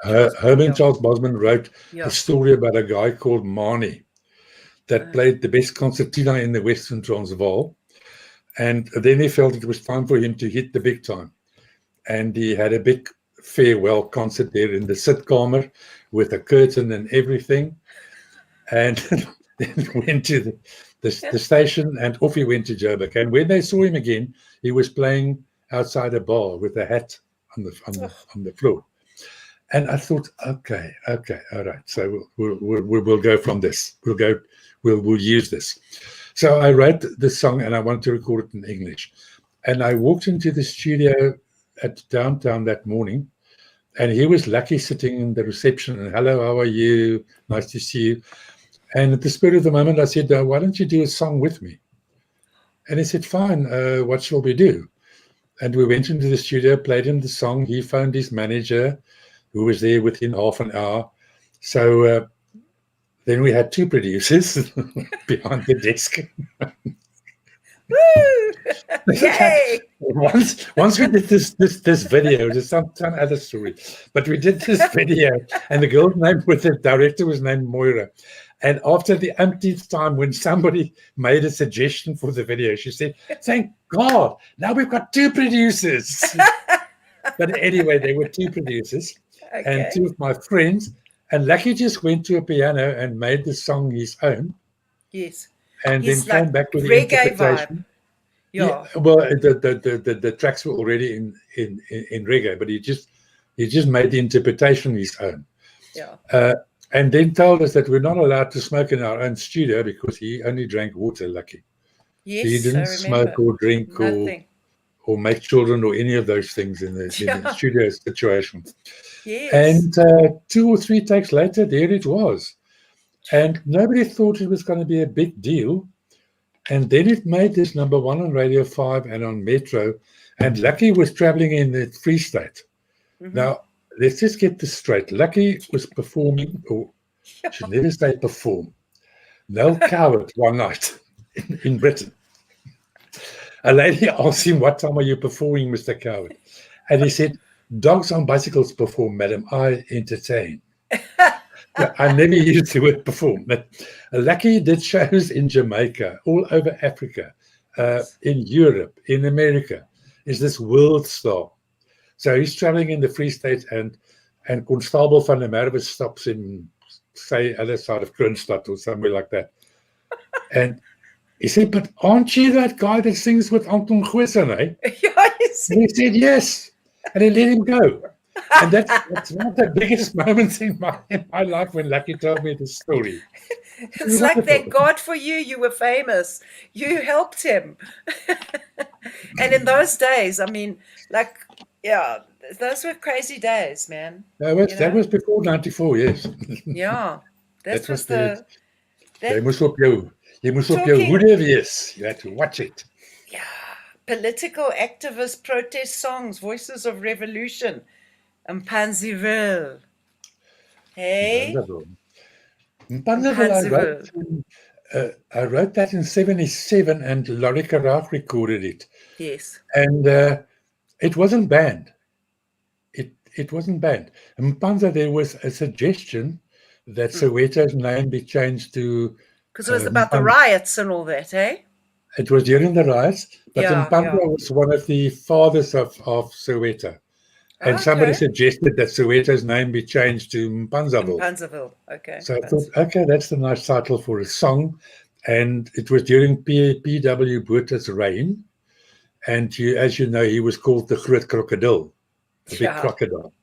Herb and Charles Bosman wrote Yeah. a story about a guy called Mani that played the best concertina in the Western Transvaal. And then he felt it was time for him to hit the big time. And he had a big farewell concert there in the sitkamer with a curtain and everything. And then went to the station, and off he went to Joburg. And when they saw him again, he was playing outside a bar with a hat on the floor. And I thought, okay, all right. So we'll go from this. We'll use this. So I wrote the song, and I wanted to record it in English. And I walked into the studio at downtown that morning, and he was lucky sitting in the reception. And hello, how are you? Nice to see you. And at the spirit of the moment, I said, why don't you do a song with me? And he said, fine, what shall we do? And we went into the studio, played him the song. He phoned his manager, who was there within half an hour. So then we had two producers behind the desk. Woo! Yay! Once we did this video, there's some other story, but we did this video, and the girl named with the director was named Moira. And after the umpteenth time, when somebody made a suggestion for the video, she said, "Thank God, now we've got two producers." But anyway, there were two producers and two of my friends, and Lucky just went to a piano and made the song his own. Yes. And then It's came like back with the reggae interpretation. vibe. Yeah. Well, the tracks were already in reggae, but he just made the interpretation his own. Yeah. And then told us that we're not allowed to smoke in our own studio because he only drank water, Lucky. Yes, He didn't smoke or drink or make children or any of those things in the studio situation. Yes. And 2 or 3 takes later, there it was. And nobody thought it was going to be a big deal. And then it made this number 1 on Radio 5 and on Metro. And Lucky was traveling in the Free State. Mm-hmm. Now, let's just get this straight. Lucky was performing, or I should never say perform. Noel Coward one night in Britain. A lady asked him, "What time are you performing, Mr. Coward?" And he said, "Dogs on bicycles perform, madam. I entertain." I never used the word perform, but Lucky did shows in Jamaica, all over Africa, in Europe, in America. Is this world star? So he's traveling in the Free State, and Constable van der Merwe stops him, say, other side of Kroonstad or somewhere like that. And He said, but aren't you that guy that sings with Anton Goosen, eh? Yeah, you see. And he said, yes. And he let him go. And that's one of the biggest moments in my life when Lucky told me this story. It's like, thank God for you, you were famous. You helped him. And in those days, I mean, like, yeah, those were crazy days, man. That was before 94, yes. Yeah. That was the... Jy moes op jou hoede wees. You had to watch it. Yeah. Political activist protest songs, Voices of Revolution. Mpanziville. Hey? Mpanziville, I wrote that in 77 and Laurie Carac recorded it. Yes. And it wasn't banned. It wasn't banned. In Mpanza, there was a suggestion that Soweto's name be changed to... Because it was about the riots and all that, eh? It was during the riots, but Mpanza was one of the fathers of Soweto. And somebody suggested that Soweto's name be changed to Mpanzaville. Mpanzaville, okay. So I thought, okay, that's a nice title for a song. And it was during P.W. Botha's reign. And as you know, he was called the Groot Crocodile, the big crocodile.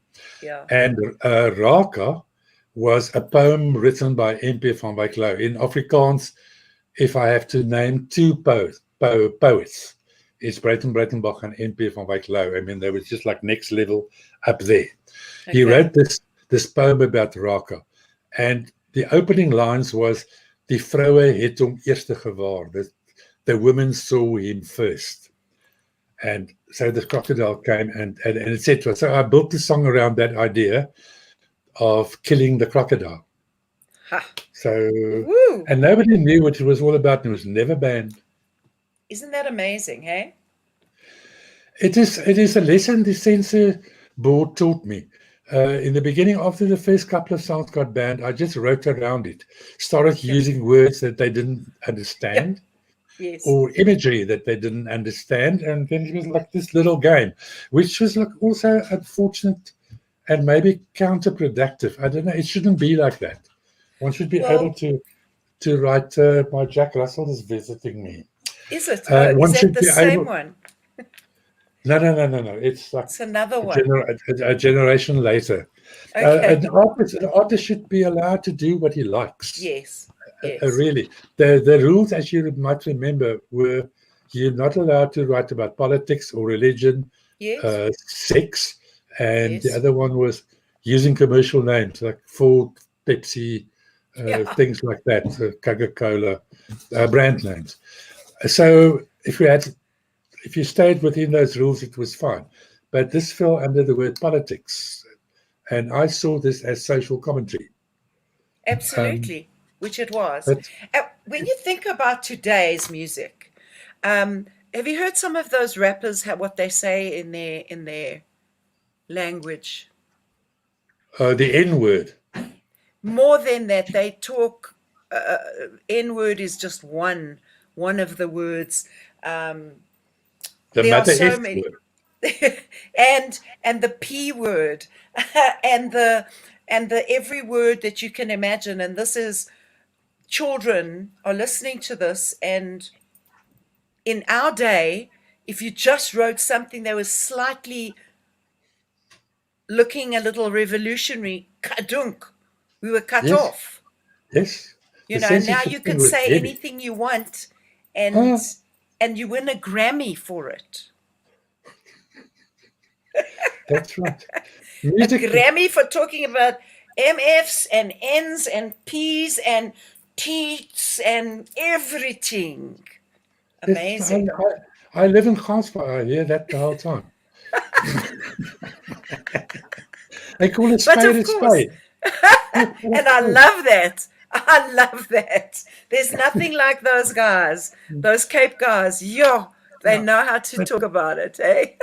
Yeah. And Raka was a poem written by MP van Wyk Louw. In Afrikaans, if I have to name two poets, it's Breiten Breitenbach and MP van Wyk Louw. I mean, they were just like next level up there. Okay. He wrote this poem about Raka. And the opening lines was, Die vroue het hom eerste gewaar. The women saw him first. And so the crocodile came and etc. So I built the song around that idea of killing the crocodile. Ha. So, and nobody knew what it was all about, and it was never banned. Isn't that amazing, hey? It is a lesson the censor board taught me. In the beginning, after the first couple of songs got banned, I just wrote around it, started using words that they didn't understand. Yes. Or imagery that they didn't understand, and then it was like this little game, which was like also unfortunate and maybe counterproductive. I don't know. It shouldn't be like that. One should be able to write. My Jack Russell is visiting me. Is it? Is that the same one? No. It's like another one. A generation later. Okay. An artist should be allowed to do what he likes. Yes. Really. The rules, as you might remember, were you're not allowed to write about politics or religion, sex, and the other one was using commercial names like Ford, Pepsi, things like that, Coca-Cola, brand names. So if you stayed within those rules, it was fine. But this fell under the word politics, and I saw this as social commentary. Absolutely. Which it was. When you think about today's music, have you heard some of those rappers what they say in their language? The N-word. More than that, they talk. N-word is just one of the words. There are so many, and the P word, and the every word that you can imagine, and this is. Children are listening to this, and in our day, if you just wrote something that was slightly looking a little revolutionary, kadunk, we were cut off. Yes. You know, now you can say anything you want, and you win a Grammy for it. That's right. A Grammy for talking about MFs and Ns and Ps and Teats and everything. Amazing. I live in Gansbaai. I hear that the whole time. They call it spade a spade. And I love that. I love that. There's nothing like those guys, those Cape guys. Yo, they know how to talk about it, eh?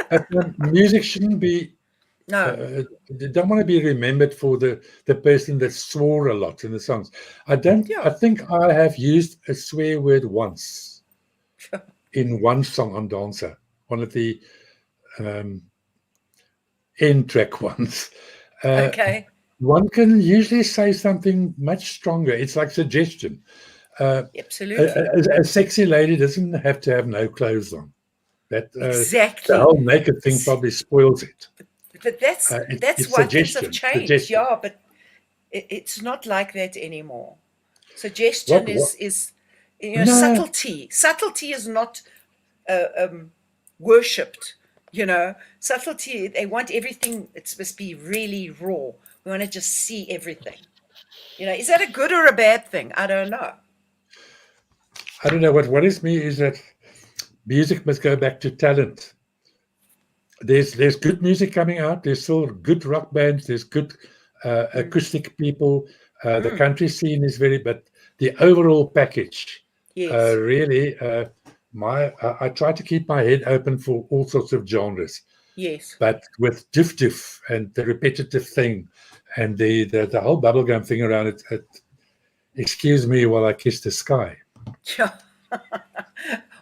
Music shouldn't be. No, they don't want to be remembered for the person that swore a lot in the songs. I think I have used a swear word once in one song on Dancer, one of the end track ones. Okay. One can usually say something much stronger. It's like suggestion. Absolutely. A sexy lady doesn't have to have no clothes on. That Exactly. the whole naked thing probably spoils it. But that's It's why things have suggestion. changed. Yeah, but it's not like that anymore. Suggestion What? is No. subtlety. Subtlety is not worshipped. Subtlety. They want everything. It must be really raw. We want to just see everything. Is that a good or a bad thing? I don't know. I don't know. What worries me is that music must go back to talent. There's good music coming out. There's still good rock bands. There's good acoustic people. The country scene is but the overall package, Yes. really, I try to keep my head open for all sorts of genres. Yes. But with diff and the repetitive thing and the whole bubblegum thing around it, excuse me while I kiss the sky. Yeah.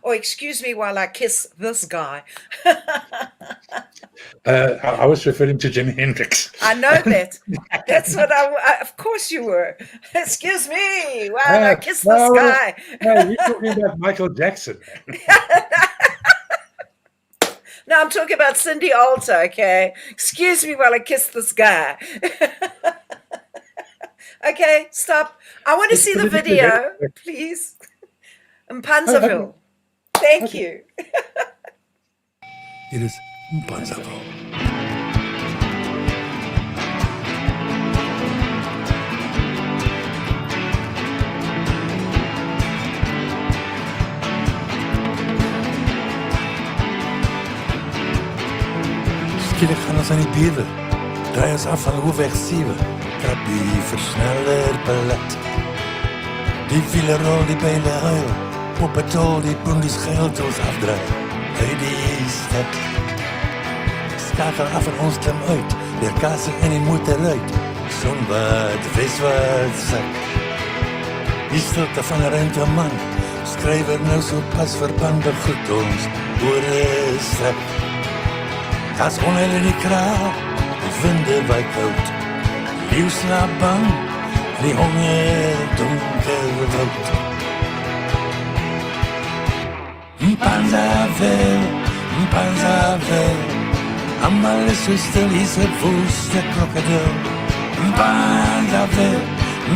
Or excuse me while I kiss this guy. I was referring to Jimi Hendrix. I know that. That's what of course you were. Excuse me while I kiss this guy. You're talking about Michael Jackson. No, I'm talking about Cindy Alter, okay? Excuse me while I kiss this guy. Okay, stop. I want to see the video, please. Mpanzaville. Thank you. Hier is Mpanzaville. Skielik gaan ons aan die bewe. Draai ons af van hoofweg 7. Krap die versneller palet. Die wielerrol die pijlen huil. Op het tol die boendies geilt ons afdraai. Uit die stad. Skakel af en ons klim uit. Weer kassen in die motor uit. Zonbad, westwaarts sak. Die stilte van een ruimteman. Skrywer nou so pas verbande goed ons. Oore strak. As onheil in die kraal. Die vinde waai koud. Leeuw slaap bang. Die honger donker woud. Mpanzaville, allemaal is zo stil, is het woeste krokodil.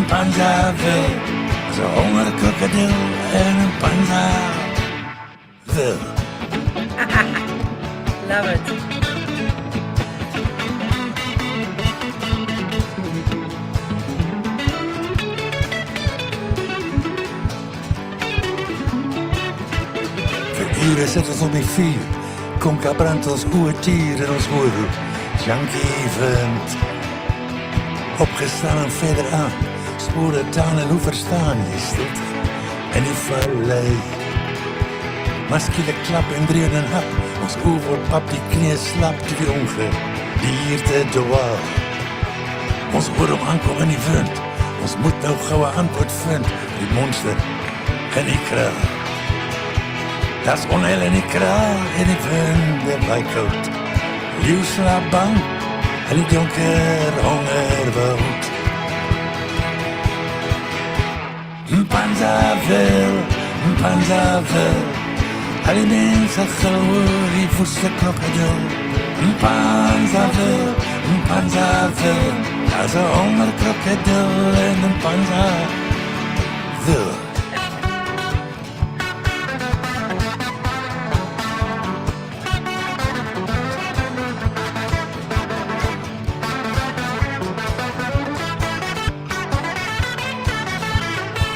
Mpanzaville, zo'n honger krokodil en een Mpanzaville. Love it. Uren zet ons op die vuur. Konka brandt ons oude tier in ons oorroep. Junkie vent. Opgestaan en verder aan. Sporen taan en hoe verstaan die stilte. En die vallei. Maskiele klap en drieën en hap. Ons oor wordt pap die knieën slap. Toe die onge dierte doaal. Ons oor om aankom in die wind. Ons moet nou gauw een antwoord vind. Die monster en die kraal. Das onheil in die kraal en die vinde waai koud. Leeuw slaap bang en die donker honger woud. Mpanzaville, al die mense gauw die woeste krokodil. Mpanzaville, as een honger krokodil en Mpanzaville.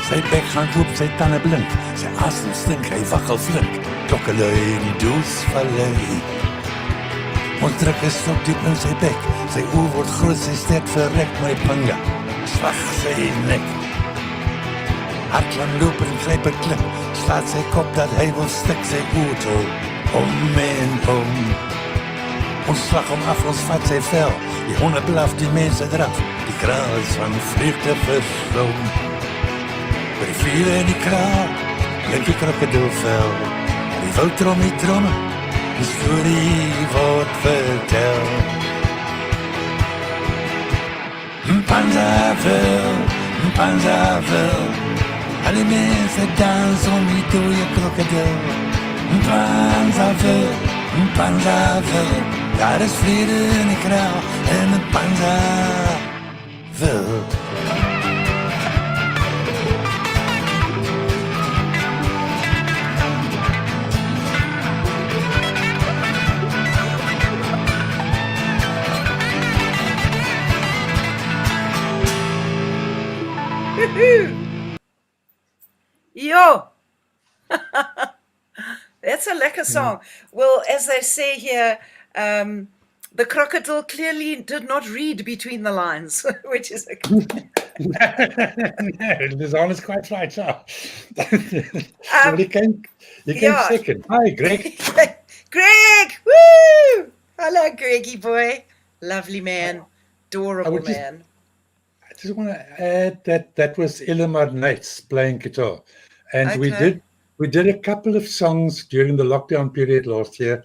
Sy bek gaan loop, sy tanden blink. Sy asem stink, hy waggel flink. Klokkelui in die doosvallei. Ons druk een stok diep in sy bek. Sy oor word groot, sy sterk verrek. Maar die panga slag sy nek. Hartland loop en grijp een klip. Slaat sy kop dat hy wil stik. Sy oortol om en om. Ons slag om af, ons vat sy vel. Die honde blaf, die mense draf. Die kraal is van vreugde verslom. By die vuur en die kraal, lyk die krokodilvel. Die woudrom die tromme, die storie word vertel. Mpanzaville, Alle mensen dansen om die dode krokodil. Een panzervel, daar is vrede in de kraal en een panzervel. Yo! That's a lekker song. Well, as they say here, the crocodile clearly did not read between the lines, which is a good thing. The song is quite right, yeah. You came second. Hi, Greg. Greg! Woo! Hello, Greggy boy. Lovely man. Adorable man. I just want to add that was Ilmar Nates playing guitar. And we did a couple of songs during the lockdown period last year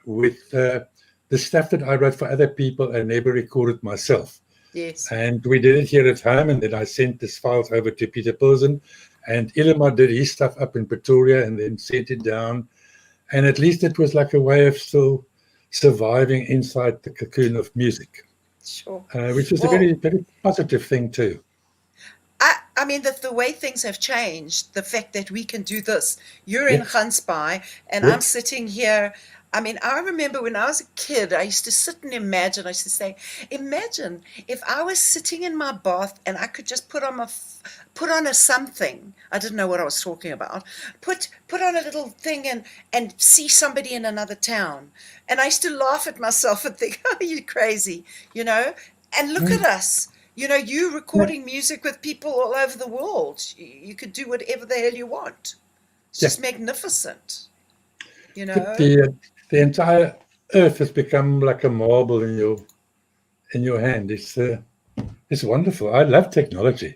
with the stuff that I wrote for other people and never recorded myself. Yes. And we did it here at home, and then I sent these files over to Peter Pilsen, and Ilmar did his stuff up in Pretoria and then sent it down. And at least it was like a way of still surviving inside the cocoon of music. Sure. Which was a very, very positive thing too. I mean, that the way things have changed, the fact that we can do this. You're in Gansbaai, and I'm sitting here. I mean, I remember when I was a kid, I used to sit and imagine. I used to say, imagine if I was sitting in my bath and I could just put on a something. I didn't know what I was talking about. Put on a little thing and see somebody in another town. And I used to laugh at myself and think, oh, you're crazy, you know? And look at us. You know, you recording music with people all over the world. You could do whatever the hell you want. It's just magnificent. You know? The entire earth has become like a marble in your hand. It's wonderful. I love technology,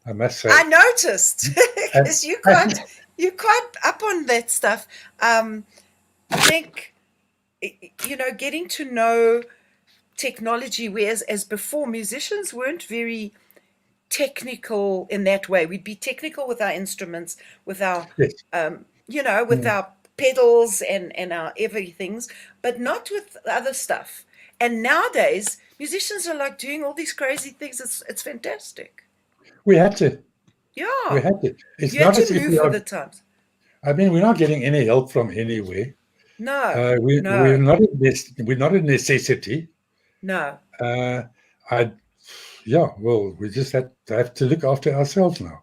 I must say. I noticed because you're quite up on that stuff. I think, you know, getting to know technology, whereas as before musicians weren't very technical in that way. We'd be technical with our instruments, with our you know, with our pedals and our everythings, but not with other stuff. And nowadays musicians are like doing all these crazy things. It's fantastic. We had to. Yeah. We had to. It's you not have as to if move we for are, the times. I mean, we're not getting any help from anywhere. No. We're not a necessity. No. We just have to look after ourselves now.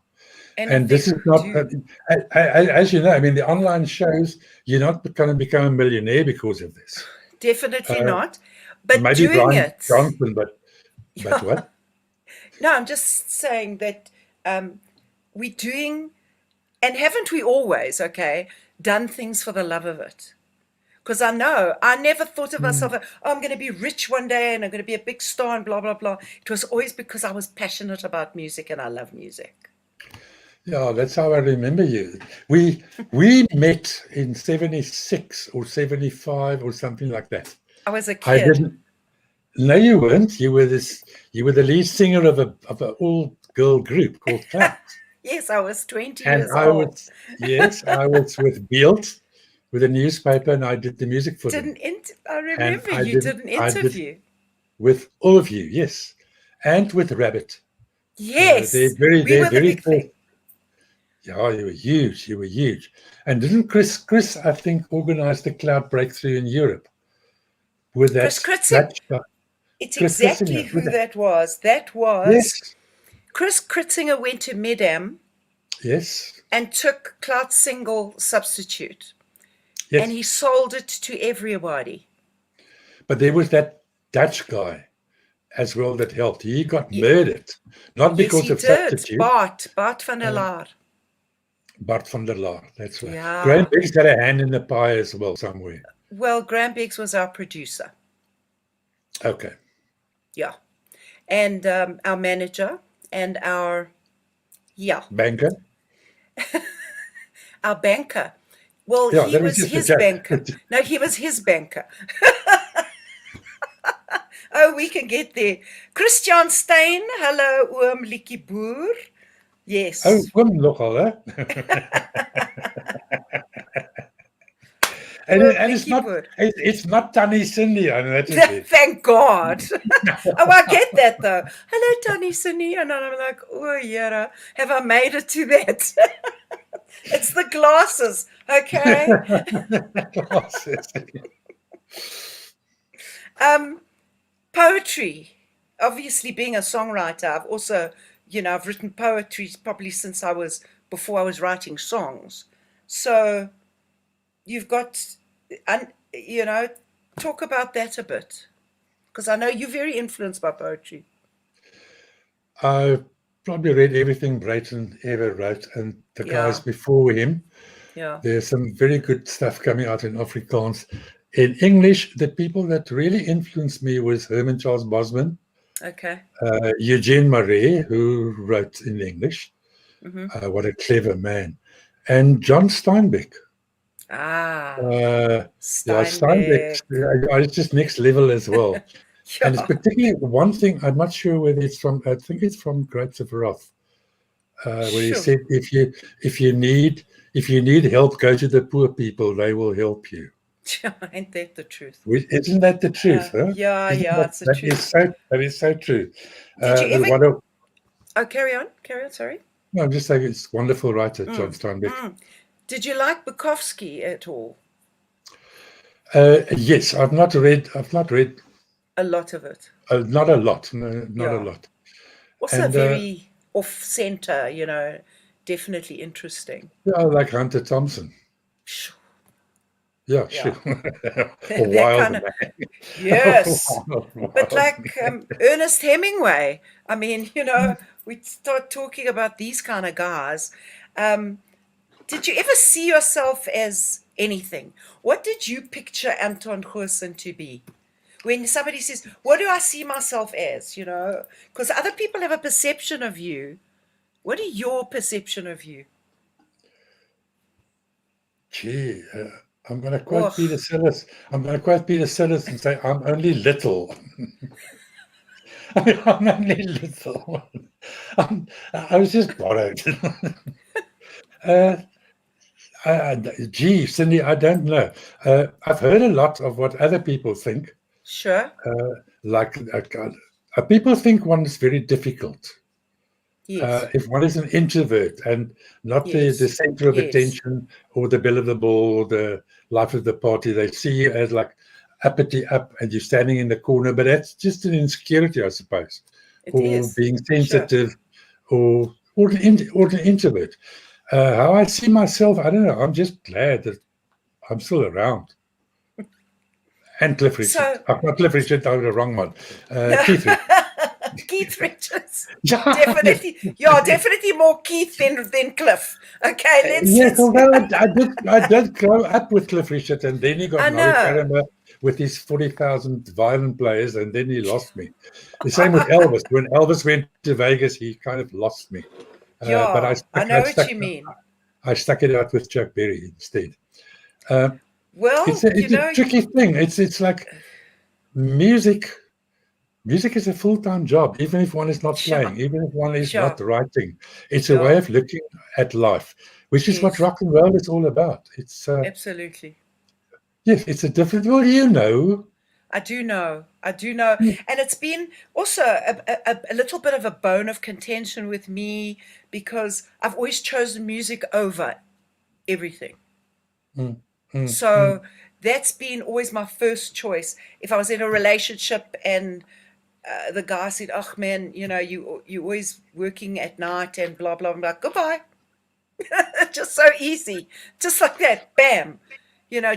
And this is not, as you know, I mean, the online shows, you're not going to become a millionaire because of this. Definitely not. But maybe doing Brian it. Johnson, but what? No, I'm just saying that we're doing, and haven't we always, done things for the love of it? Because I know, I never thought of myself, I'm going to be rich one day and I'm going to be a big star and blah, blah, blah. It was always because I was passionate about music and I love music. Yeah, that's how I remember you. We met in 76 or 75 or something like that. I was a I kid. didn't. No, you weren't. You were the lead singer of an all-girl group called Clout. Yes, I was 20 And years old. I was with Beeld, with a newspaper, and I did the music for them. I remember you did an interview. With all of you, yes. And with Rabbit. Yes. They're very big cool. thing. Yeah, you were huge. And didn't Chris, I think, organize the Cloud Breakthrough in Europe? With that, it's Chris exactly Kritzinger, who that was. That was yes. Chris Kritzinger went to Medam. Yes. And took Clout Single Substitute. Yes. And he sold it to everybody. But there was that Dutch guy as well that helped. He got murdered. Not because of substitute. Bart van der Laar. Bart van der Laar, that's right. Yeah. Graham Biggs got a hand in the pie as well somewhere. Well, Graham Biggs was our producer. Okay. Yeah. And our manager and our, banker? Our banker. Well, he was his banker. No, he was his banker. Oh, we can get there. Christian Stein, hello, Oom Likie Boer. Yes. Oh, oom nogal, hè? and it's not Tannie Cindy, I mean, that is it. Thank God. Oh, I get that though. Hello, Tannie Cindy. And then I'm like, oh, yeah, have I made it to that? It's the glasses, okay? Glasses. Poetry. Obviously, being a songwriter, I've also, I've written poetry probably since before I was writing songs. So you've got, talk about that a bit. Because I know you're very influenced by poetry. I probably read everything Brayton ever wrote, and the guys before him. Yeah. There's some very good stuff coming out in Afrikaans. In English, the people that really influenced me was Herman Charles Bosman. Okay. Eugene Marais, who wrote in English. What a clever man. And John Steinbeck. Steinbeck. Yeah, Steinbeck. It's just next level as well. And it's particularly one thing, I'm not sure whether it's from, I think it's from Grapes of Wrath, where he said, if you need help, go to the poor people, they will help you. Ain't that the truth? Isn't that the truth? Huh? Yeah, it's the truth. That is so true. Did you ever... carry on, sorry. No, I'm just saying it's wonderful writer, John Steinbeck. Did you like Bukowski at all? Yes, I've not read a lot of it. Not a lot, no, not a lot. Also very off-center, definitely interesting. Yeah, like Hunter Thompson. Sure. Yeah, sure. Or Wild Man. Yes. But like Ernest Hemingway, I mean, we start talking about these kind of guys. Did you ever see yourself as anything? What did you picture Anton Goosen to be? When somebody says, what do I see myself as, Because other people have a perception of you. What is your perception of you? Gee, I'm going to quote Peter Sellers. I'm going to quote Peter Sellers and say, I'm only little. I'm only little. I was just borrowed. Gee, Cindy, I don't know. I've heard a lot of what other people think. Sure. People think one is very difficult. Yes. If one is an introvert and not the center of attention or the belle of the ball or the life of the party, they see you as like uppity up and you're standing in the corner, but that's just an insecurity, I suppose. Being sensitive or an introvert. How I see myself, I don't know. I'm just glad that I'm still around. And Cliff Richard. Not Cliff Richard, I was the wrong one. Keith Richards. Keith Richards. Definitely more Keith than Cliff. Okay, I did grow up with Cliff Richard, and then he got married with his 40,000 violin players, and then he lost me. The same with Elvis. When Elvis went to Vegas, he kind of lost me. But I know what you mean. I stuck it out with Chuck Berry instead. It's a tricky thing. It's like music. Music is a full-time job, even if one is not playing, even if one is not writing. It's a way of looking at life, which is what rock and roll is all about. It's absolutely. Yes, it's a different. Well, I do know. And it's been also a little bit of a bone of contention with me because I've always chosen music over everything. So that's been always my first choice. If I was in a relationship and the guy said, "Oh man, you always working at night and blah blah blah." Goodbye. Just so easy, just like that. Bam.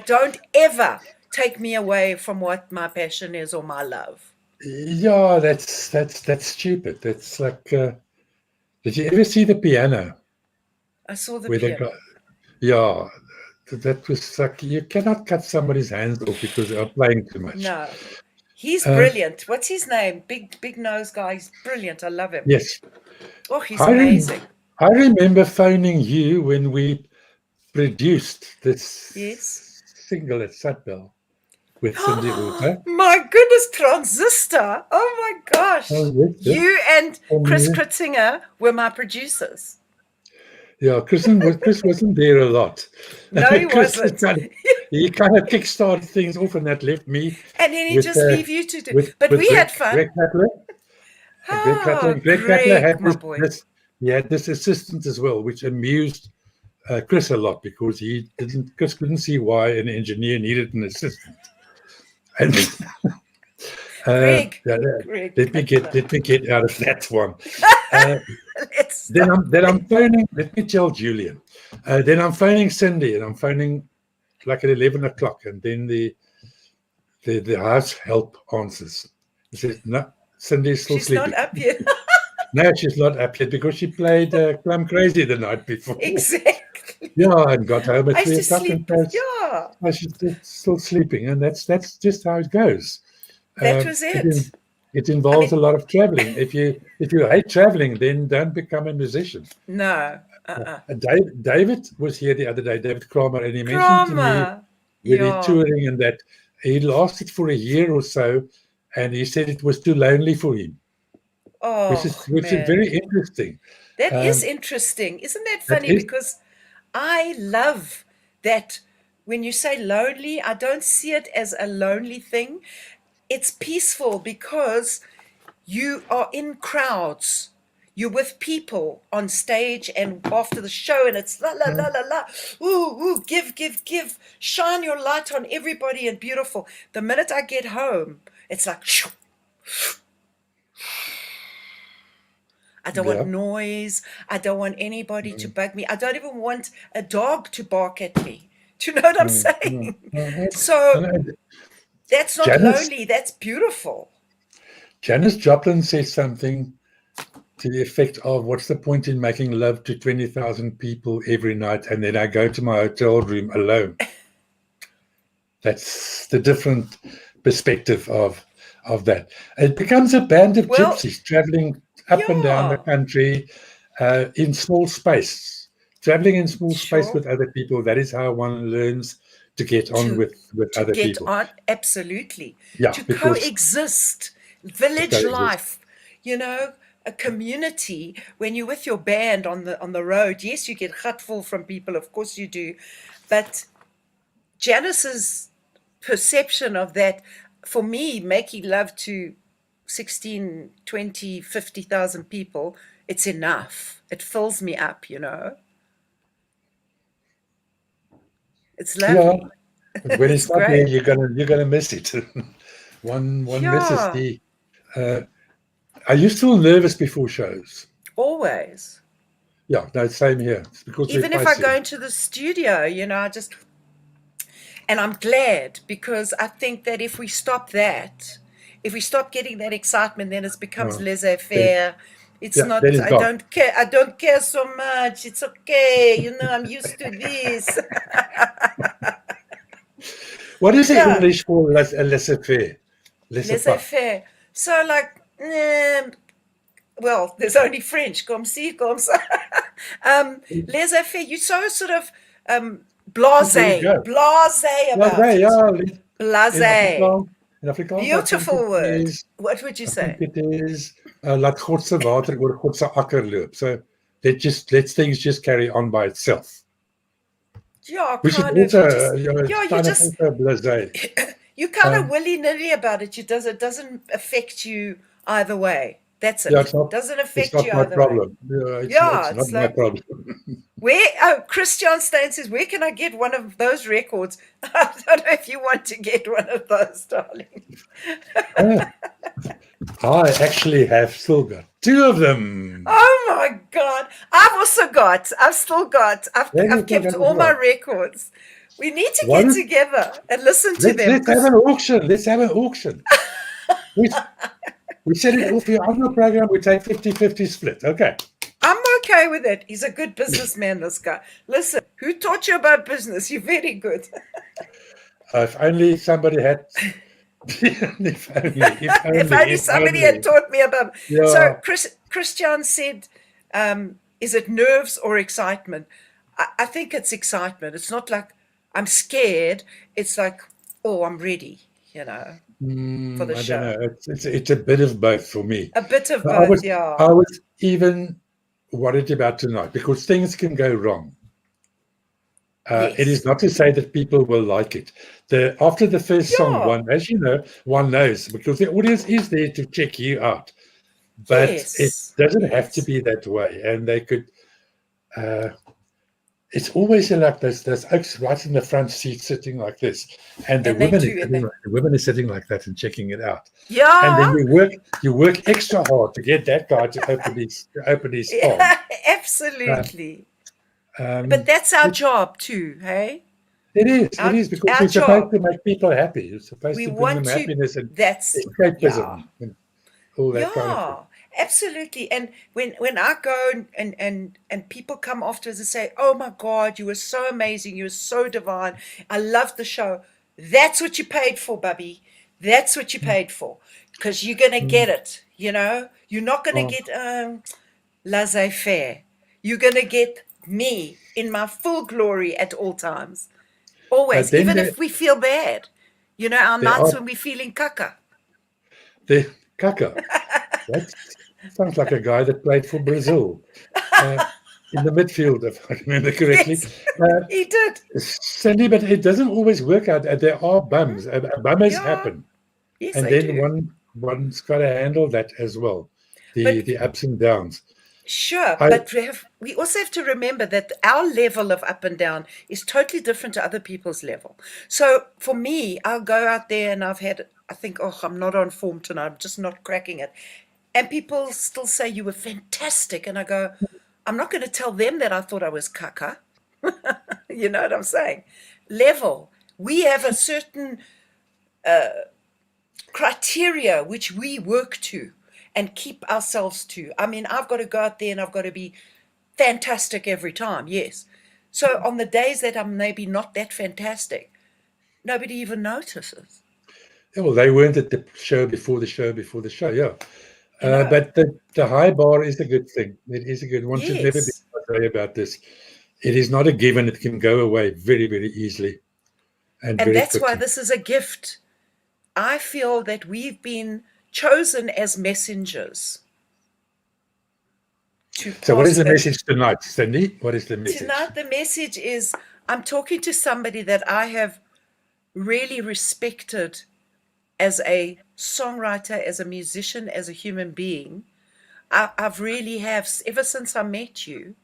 Don't ever take me away from what my passion is or my love. Yeah, that's stupid. That's like, did you ever see The Piano? I saw The Piano. That was like, you cannot cut somebody's hands off because they are playing too much. No. He's brilliant. What's his name? Big nose guy. He's brilliant. I love him. Yes. Oh, he's amazing. I remember phoning you when we produced this single at Sutbell with Cindy Walker. My goodness, Transistor. Oh my gosh. Oh, yes, yes. You and Chris Yeah. Kritzinger were my producers. Yeah, Chris wasn't there a lot. No, he Chris wasn't. he kind of kickstarted things off, and that left me And then he with just leave you to do. with But we had fun. Greg Cutler. And Greg Cutler Greg, had my boy. he had this assistant as well, which amused Chris a lot, because Chris couldn't see why an engineer needed an assistant. And Greg, let Greg me get out of that one. Let's Then stop. I'm phoning. Let me tell Julian. Then I'm phoning Cindy, and I'm phoning like at 11 o'clock, and then the house help answers. He says, "No, Cindy's still She's sleeping." not up yet. No, she's not up yet, because she played Plum Crazy the night before. Exactly. Yeah, and got home at I 3 used to o'clock and sleep. says, Yeah, "Oh, she's still sleeping," and that's just how it goes. that was it. It involves a lot of traveling. If you hate traveling, then don't become a musician. No. David was here the other day, David Kramer, and he mentioned to me Drama. with the Yeah. touring, and that he lasted for a year or so, and he said it was too lonely for him, Oh, which is man. very interesting. That is Um, interesting. Isn't that that funny? is- Because I love that when you say lonely, I don't see it as a lonely thing. It's peaceful because you are in crowds. You're with people on stage and after the show, and it's la la la la la. Ooh, ooh, give, give, give. Shine your light on everybody and beautiful. The minute I get home, it's like, shoo. I don't Yeah. want noise. I don't want anybody to bug me. I don't even want a dog to bark at me. Do you know what I'm saying? So that's not Janice- lonely. That's beautiful. Janis Joplin says something to the effect of, "What's the point in making love to 20,000 people every night, and then I go to my hotel room alone?" That's the different perspective of that. It becomes a band of Well, gypsies traveling up and down the yeah. country in small space, traveling in small space Sure. with other people. That is how one learns to get on To- with To other get people. on, absolutely. Yeah, To because coexist, village coexist. life, a community. When you're with your band on the road, yes, you get hurtful from people, of course you do, but Janice's perception of that, for me, making love to 16, 20, 50,000 people, it's enough. It fills me up, It's lovely. But when It's it's not there, great. you're gonna miss it. one misses Yeah. the. Are you still nervous before shows? Always. Yeah, no, same here. It's because Even we're if I pricey. go into the studio, and I'm glad, because I think that if we stop getting that excitement, then it becomes Oh, laissez-faire. It's yeah, not, then it's gone. I don't care so much. It's okay. I'm used to this. What is the Yeah. English for laissez-faire? Laissez-faire. Laissez-faire. So well, there's only French. Comme si, comme ça. Laissez-faire. You're so sort of blasé. There you go. Blasé about Yeah, it. yeah. Blasé. In Afrikaans, Beautiful I think word. it is, What would you I say? think it is laat God se water oor God se akker loop. So let things just carry on by itself. Yeah, Which is kind of. also, blasé. You're kind of willy-nilly about it. It doesn't affect you either way. That's it. Yeah, it's not, Doesn't it's affect not you my either way. problem. It's not it's my like, problem. Christian Stain says, where can I get one of those records? I don't know if you want to get one of those, darling. I actually have still got 2 of them. Oh my God. I've still got, I've kept all my records. We need to get together and listen to them. Let's have an auction. Let's have an auction. We set it off here on the program. We take 50-50 split. Okay. I'm okay with it. He's a good businessman, this guy. Listen, who taught you about business? You're very good. If only somebody had. If only somebody had taught me about. Yeah. So Christian said, is it nerves or excitement? I think it's excitement. It's not like I'm scared. It's like, oh, I'm ready, for the I show? don't know. It's a bit of both for me. A bit of I both, I was even worried about tonight because things can go wrong. It is Yes. not to say that people will like it. After the first song, Yeah. as you know, one knows because the audience is there to check you out. But it Yes. doesn't have to Yes. be that way. And they could. It's always like there's oaks right in the front seat sitting like this, and the And they women do, and the women are sitting like that and checking it out. And then yeah. you work extra hard to get that guy to open his palm. Yeah, absolutely. But that's our job too, hey? It is because Our we're supposed job. to make people happy. You're supposed We to bring them want to, happiness and that's, yeah. escapism and all that kind of thing. Yeah, absolutely. And when I go and people come after us and say, "Oh my God, you were so amazing, you were so divine. I loved the show." That's what you paid for, Bubby. That's what you paid for. Because you're gonna get it, you know? You're not gonna Oh. get laissez-faire. You're gonna get me in my full glory at all times. Always, then even if we feel bad. You know, our there nights are when we're feeling caca. the Kaka. That sounds like a guy that played for Brazil in the midfield, if I remember correctly. Yes, he did. Cindy, but it doesn't always work out. There are bums. Bummers Yeah, happen, yes, and they then do. one's got to handle that as well. But The ups and downs. sure, I but we also have to remember that our level of up and down is totally different to other people's level. So for me, I'll go out there and I think, oh, I'm not on form tonight. I'm just not cracking it. And people still say you were fantastic. And I go, I'm not going to tell them that I thought I was caca. You know what I'm saying? Level. We have a certain criteria which we work to and keep ourselves to. I mean, I've got to go out there and I've got to be fantastic every time, yes. So on the days that I'm maybe not that fantastic, nobody even notices. well, they weren't at the show before the show before the show. Yeah. No. But the high bar is a good thing. It is a good one. Should never be Yes. sorry about this. It is not a given. It can go away very, very easily and And very that's why quickly. this is a gift. I feel that we've been chosen as messengers to So what is pass the message tonight, Cindy? What is the message? Tonight, the message is I'm talking to somebody that I have really respected as a songwriter, as a musician, as a human being. I've really have ever since I met you.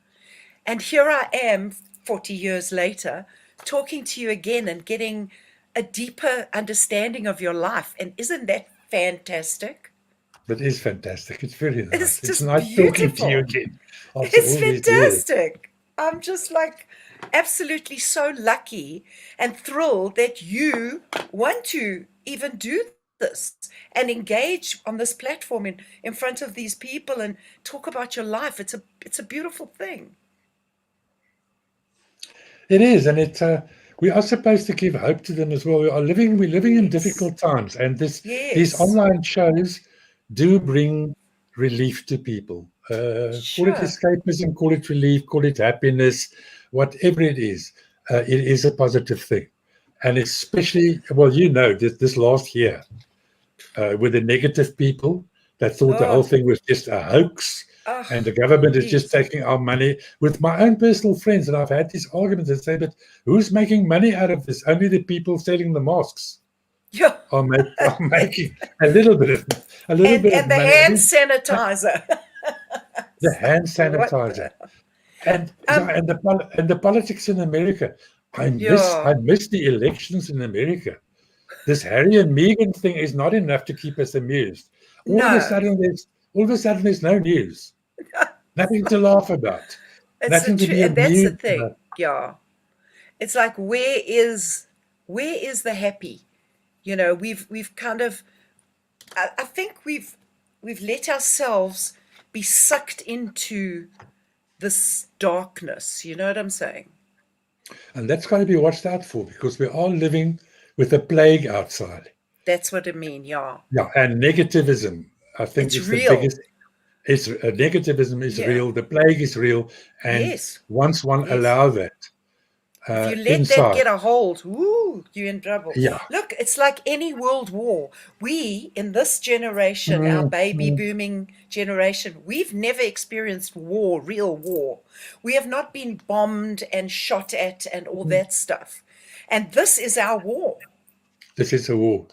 And here I am 40 years later talking to you again and getting a deeper understanding of your life. And isn't that fantastic? That is fantastic. It's very nice. It's It's just nice talking to you beautiful. again after It's all these years. fantastic. I'm just like absolutely so lucky and thrilled that you want to even do this and engage on this platform in front of these people and talk about your life. It's a beautiful thing. It is, and we are supposed to give hope to them as well. We're living in Yes. difficult times, and these Yes. online shows do bring relief to people. Call it Sure. escapism, call it relief, call it happiness, whatever it is a positive thing. And especially, well, you know, this last year, with the negative people that thought the whole Oh, thing was just a hoax, and the oh, government is just please. taking our money. With my own personal friends, and I've had these arguments and say, but who's making money out of this? Only the people selling the masks Yeah. are making a little bit of And money. the hand sanitizer. The hand What sanitizer and um the politics in America. I yeah. miss the elections in America. This Harry and Meghan thing is not enough to keep us amused. All of a No. sudden there's no news. Nothing to laugh about. It's the Nothing to truth, be and that's the amused thing. about. Yeah. It's like where is the happy? You know, we've kind of I think we've let ourselves be sucked into this darkness. You know what I'm saying? And that's got to be watched out for because we are living with a plague outside. That's what I mean. Yeah. Yeah, and negativism, I think It's it's the real. biggest. Negativism is Yeah. real. The plague is real, and Yes. once one Yes. allow that, If you let that inside. get a hold, woo, you're in trouble. Yeah. Look, it's like any world war. We, in this generation, our baby booming generation, we've never experienced war, real war. We have not been bombed and shot at and all that stuff. And this is our war. This is a war,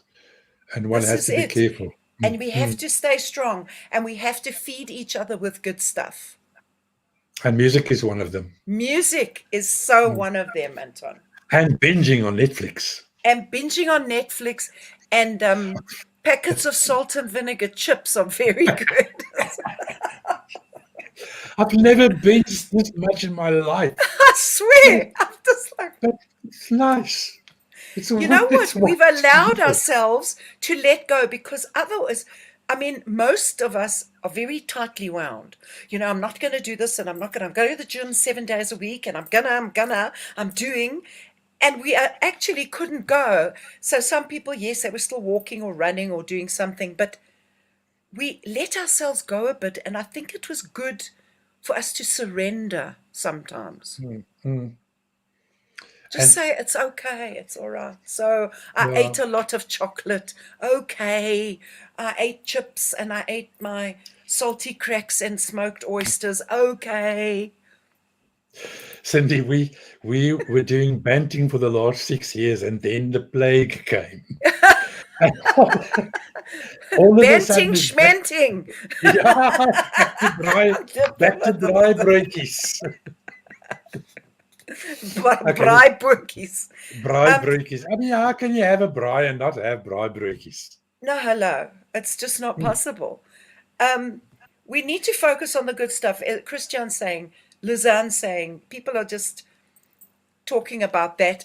and one This has is to be it. careful. And we have to stay strong, and we have to feed each other with good stuff. And music is one of them. Music is so one of them, Anton. And binging on Netflix. And binging on Netflix, and packets of salt and vinegar chips are very good. I've never binged this much in my life. I swear. I'm just like, But it's nice. It's you know what? We've allowed ourselves to let go, because otherwise, I mean, most of us are very tightly wound. You know, I'm not going to do this, and I'm going to go to the gym 7 days a week, and I'm doing, and we actually couldn't go. So some people, yes, they were still walking or running or doing something, but we let ourselves go a bit, and I think it was good for us to surrender sometimes. Just say, it's okay, it's all right. So I ate a lot of chocolate. Okay. I ate chips, and I ate my salty cracks and smoked oysters. Okay. Cindy, we were doing banting for the last 6 years, and then the plague came. All of a Banting, sudden, schmenting. back to dry broodjies. Braaibroodjies. Braai broodjies. I mean, how can you have a braai and not have braai broodjies? No, hello. It's just not possible. We need to focus on the good stuff. Christian's saying, Luzanne's saying, people are just talking about that.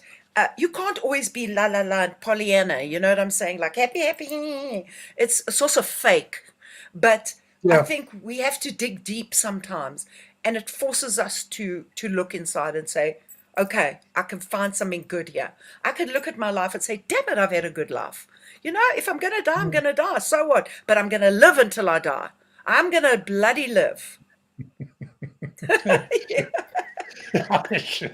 You can't always be la la la and Pollyanna, you know what I'm saying? Like happy, happy. It's also fake. But I think we have to dig deep sometimes. And it forces us to look inside and say, okay, I can find something good here. I could look at my life and say, damn it, I've had a good life. You know, if I'm going to die, I'm going to die. So what? But I'm going to live until I die. I'm going to bloody live. Sure.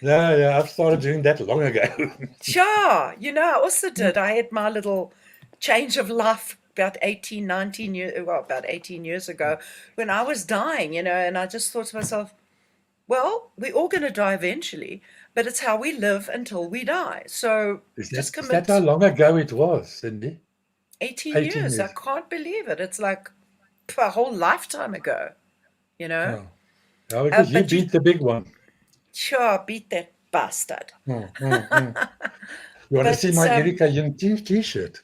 Yeah, I've started doing that long ago. Sure. You know, I also did. I had my little change of life about 18 years ago when I was dying, you know, and I just thought to myself, well, we're all going to die eventually, but it's how we live until we die. So just commit. Is that how long ago it was, Cindy? 18 years. I can't believe it. It's like a whole lifetime ago, you know. Oh, because you beat the big one. Sure, beat that bastard. You want to see my Erika Young t-shirt?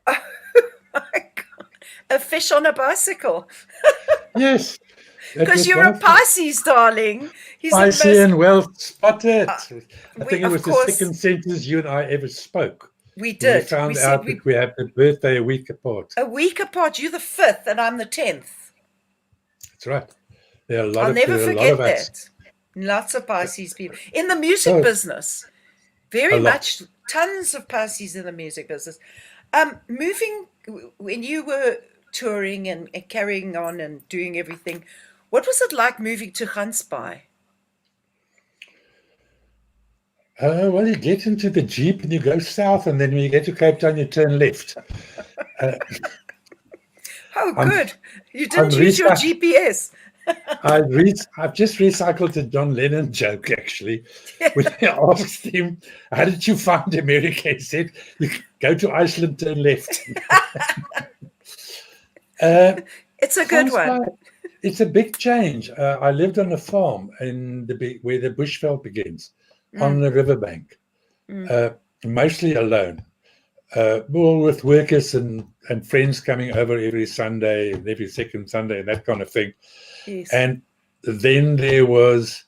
Oh my God. A fish on a bicycle. Yes. Because you're a Pisces, darling. Pisces and well spotted. I think it was the second sentence you and I ever spoke. We did. We found out that we had the birthday a week apart. A week apart. You're the 5th and I'm the 10th. That's right. There are a lot I'll of never forget that. Us. Lots of Pisces people. In the music business. Very much. Tons of Pisces in the music business. Moving, when you were touring and carrying on and doing everything, what was it like moving to Gansbaai? Well, you get into the Jeep and you go south, and then when you get to Cape Town, you turn left. Good. You didn't use your GPS. I've just recycled the John Lennon joke, actually. When I asked him, how did you find America? He said, you go to Iceland, turn left. It's a good one. It's a big change. I lived on a farm where the bushveld begins, on the riverbank, mostly alone. More with workers and friends coming over every Sunday, every second Sunday, and that kind of thing. Yes. And then there was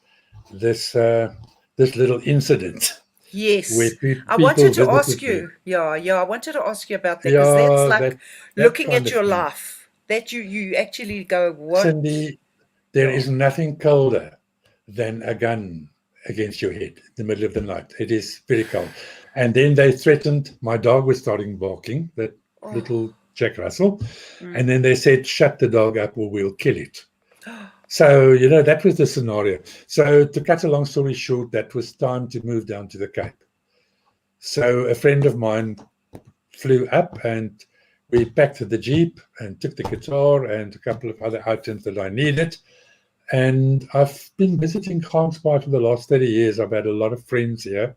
this little incident. Yes. Where I wanted to ask you. I wanted to ask you about that, because that's like looking at your life. That you actually go, what? Cindy, there is nothing colder than a gun against your head in the middle of the night. It is very cold. And then they threatened, my dog was starting barking, that little Jack Russell. And then they said, shut the dog up or we'll kill it. So, that was the scenario. So to cut a long story short, that was time to move down to the Cape. So a friend of mine flew up and we packed the Jeep and took the guitar and a couple of other items that I needed. And I've been visiting Gansbaai for the last 30 years. I've had a lot of friends here.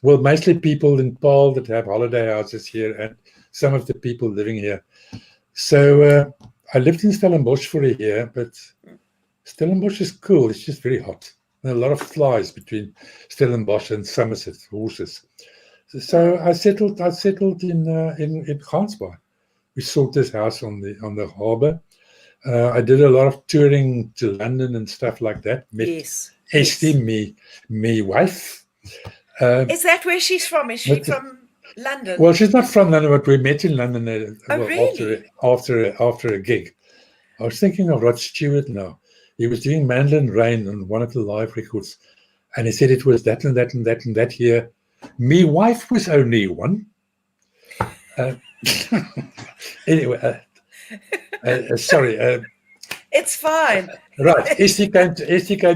Well, mostly people in Paarl that have holiday houses here and some of the people living here. So I lived in Stellenbosch for a year, but Stellenbosch is cool. It's just very hot. And a lot of flies between Stellenbosch and Somerset, horses. So I settled in Gansbaai. We sold this house on the harbour. I did a lot of touring to London and stuff like that. Met Estie, me wife. Is that where she's from? Is she from London? Well, she's not from London, but we met in London really? after a gig. I was thinking of Rod Stewart now. He was doing Mandolin Rain on one of the live records, and he said it was that and that and that and that year. Me wife was only one. Anyway, sorry. It's fine. Right. Estie came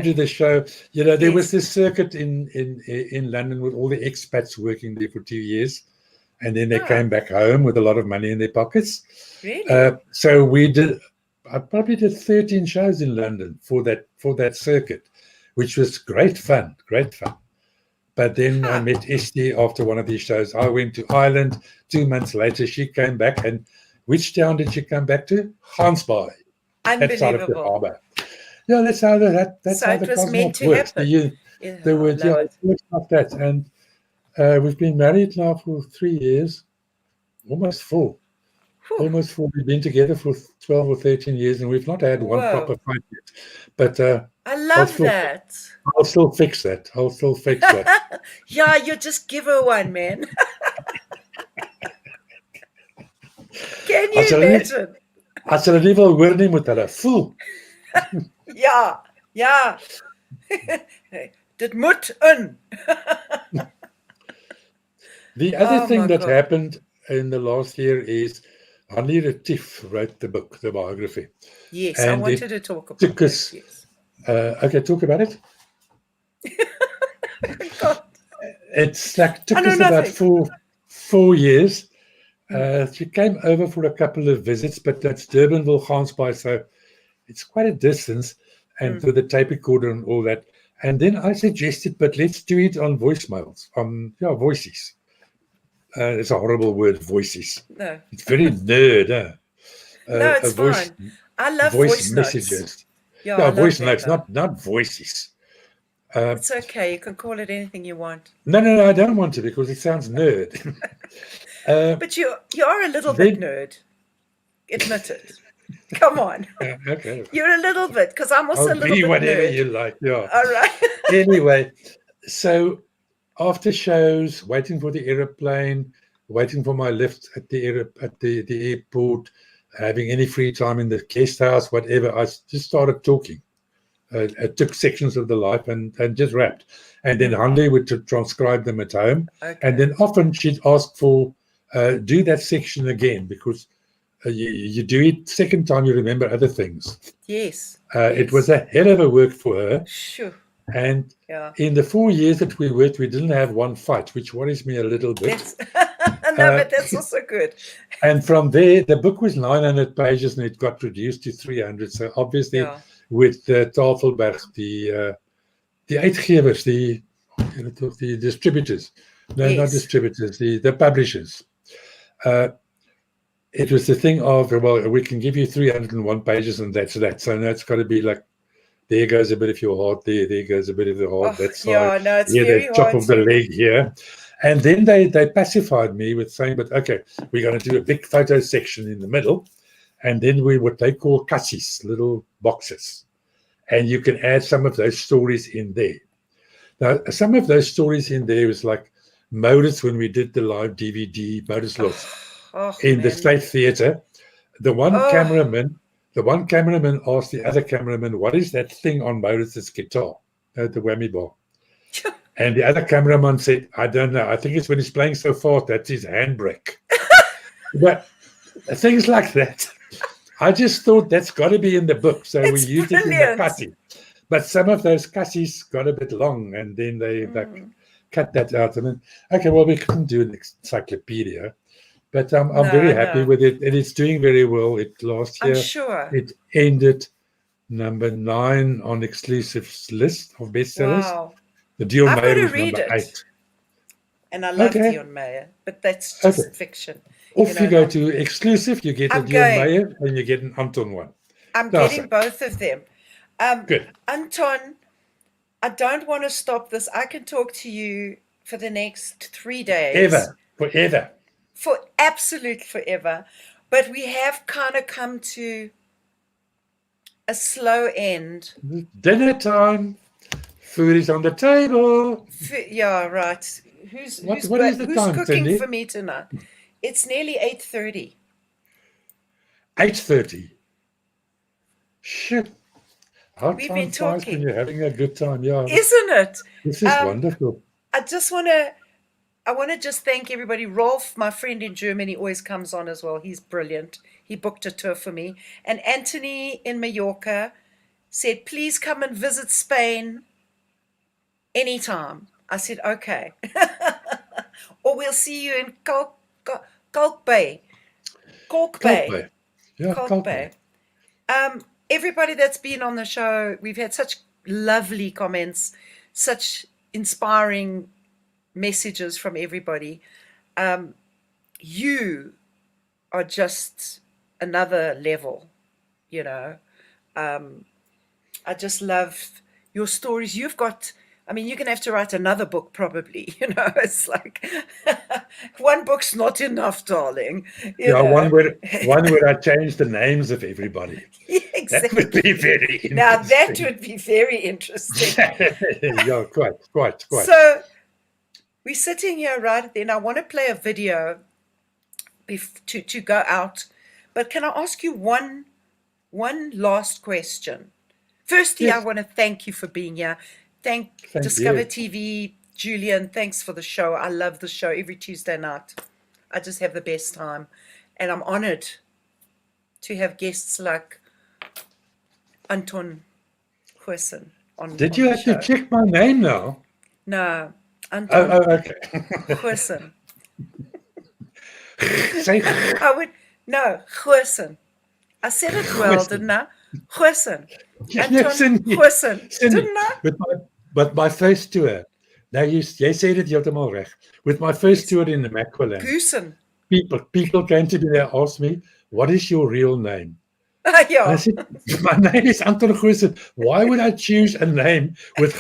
to the show. There was this circuit in London with all the expats working there for 2 years. And then they came back home with a lot of money in their pockets. Really? So I probably did 13 shows in London for that circuit, which was great fun. But then I met Estie after one of these shows. I went to Ireland. 2 months later, she came back. And which town did she come back to? Gansbaai. Unbelievable. That side of the harbour. Yeah, that's how the cosmos works. The word, it works like that. And we've been married now for 3 years, almost 4. Almost 4. We've been together for 12 or 13 years, and we've not had one proper fight yet. But I love that. I'll still fix that. Yeah, you just give her one, man. Can you imagine? As hulle nie wil hoor nie, moet hulle voel. Ja. Dit moet in. The other thing that happened in the last year is Hanlie Retief wrote the book, the biography. Yes, and I wanted to talk about it. Yes. Okay, talk about it. God. It's took us about four years. She came over for a couple of visits, but that's Durbanville, Gansbaai, so it's quite a distance, and with the tape recorder and all that. And then I suggested, but let's do it on voicemails, voices. It's a horrible word, voices. No. It's very nerd. No, it's fine. I love voice messages. Notes. Yeah, voice notes, not voices. It's okay. You can call it anything you want. No, I don't want to because it sounds nerd. But you are a little bit nerd. Admit it. Come on. Okay. You're a little bit, because I'm also a little bit whatever nerd. you like. Yeah. All right. Anyway, after shows, waiting for the aeroplane, waiting for my lift at the airport, having any free time in the guest house, whatever, I just started talking. I took sections of the life and just rapped. And then Hanlie would transcribe them at home. Okay. And then often she'd ask for, do that section again, because you do it second time, you remember other things. Yes. It was a hell of a work for her. Sure. And in the 4 years that we worked, we didn't have one fight, which worries me a little bit. But that's also good. And from there, the book was 900 pages and it got reduced to 300. So obviously, with Tafelberg, the uitgewers, the distributors, not distributors, the publishers. It was the thing of, well, we can give you 301 pages and that's that. So now it's got to be like, there goes a bit of your heart, there goes a bit of the heart, that side. It's very the top hard of the leg here. And then they pacified me with saying, but okay, we're going to do a big photo section in the middle. And then what they call cassies, little boxes. And you can add some of those stories in there. Now, some of those stories in there was like Modus, when we did the live DVD, Modus Lots, in the State Theatre. The one cameraman asked the other cameraman, what is that thing on Modus's guitar at the whammy bar? And the other cameraman said, I don't know. I think it's when he's playing so fast, that's his handbrake. But things like that. I just thought that's got to be in the book, so we It's used it in the brilliant. cutty. But some of those cutties got a bit long, and then they cut that out. I mean, okay, well, we couldn't do an encyclopedia, but I'm very happy with it, and it's doing very well. It last I'm year sure. it ended number 9 on Exclusive's list of bestsellers. Wow. The Dion I've got Meyer to was read number it. 8. And I love Okay. Dion Meyer, but that's just Okay. fiction. Off you go to Exclusive, you get a I'm Dion going. Meyer, and you get an Anton one. I'm That's getting it. both of them. Good. Anton, I don't want to stop this. I can talk to you for the next 3 days. Forever. For absolute forever. But we have kind of come to a slow end. Dinner time. Food is on the table. Yeah, right. Who's What is the time, cooking Cindy? for me tonight? It's nearly 8:30. 8:30. Shit. How We've time been flies when talking. you're having a good time. Yeah. Isn't it? This is wonderful. I want to just thank everybody. Rolf, my friend in Germany, always comes on as well. He's brilliant. He booked a tour for me. And Anthony in Mallorca said, please come and visit Spain anytime. I said, okay. Or we'll see you in Kalk Bay. Kalk Bay. Yeah, Kalk Bay. Everybody that's been on the show, we've had such lovely comments, such inspiring messages from everybody. You are just another level, you know. I just love your stories. You've got, I mean, you're going to have to write another book probably, you know. It's like one book's not enough, darling. You know. One where I change the names of everybody. Yeah, exactly. That would be very interesting. Now that would be very interesting. Yeah, quite. So we're sitting here right then. I want to play a video to go out. But can I ask you one last question? Firstly, Yes. I want to thank you for being here. Thank you. DiscovrTV, Julian. Thanks for the show. I love the show every Tuesday night. I just have the best time. And I'm honored to have guests like Anton Goosen on Did you on the have to show. check my name now? No, Anton Okay. Goosen. Say Goosen. I said it well, Goosen. didn't I? Goosen. Ja, Anton Cindy. Goosen. Cindy, Didn't I? with my first tour. Now jy sê dit heeltemal reg. With my first tour in the Macquarie, Goosen. people came to me and asked me, "What is your real name?" And I Yeah. said, "My name is Anton Goosen. Why would I choose a name with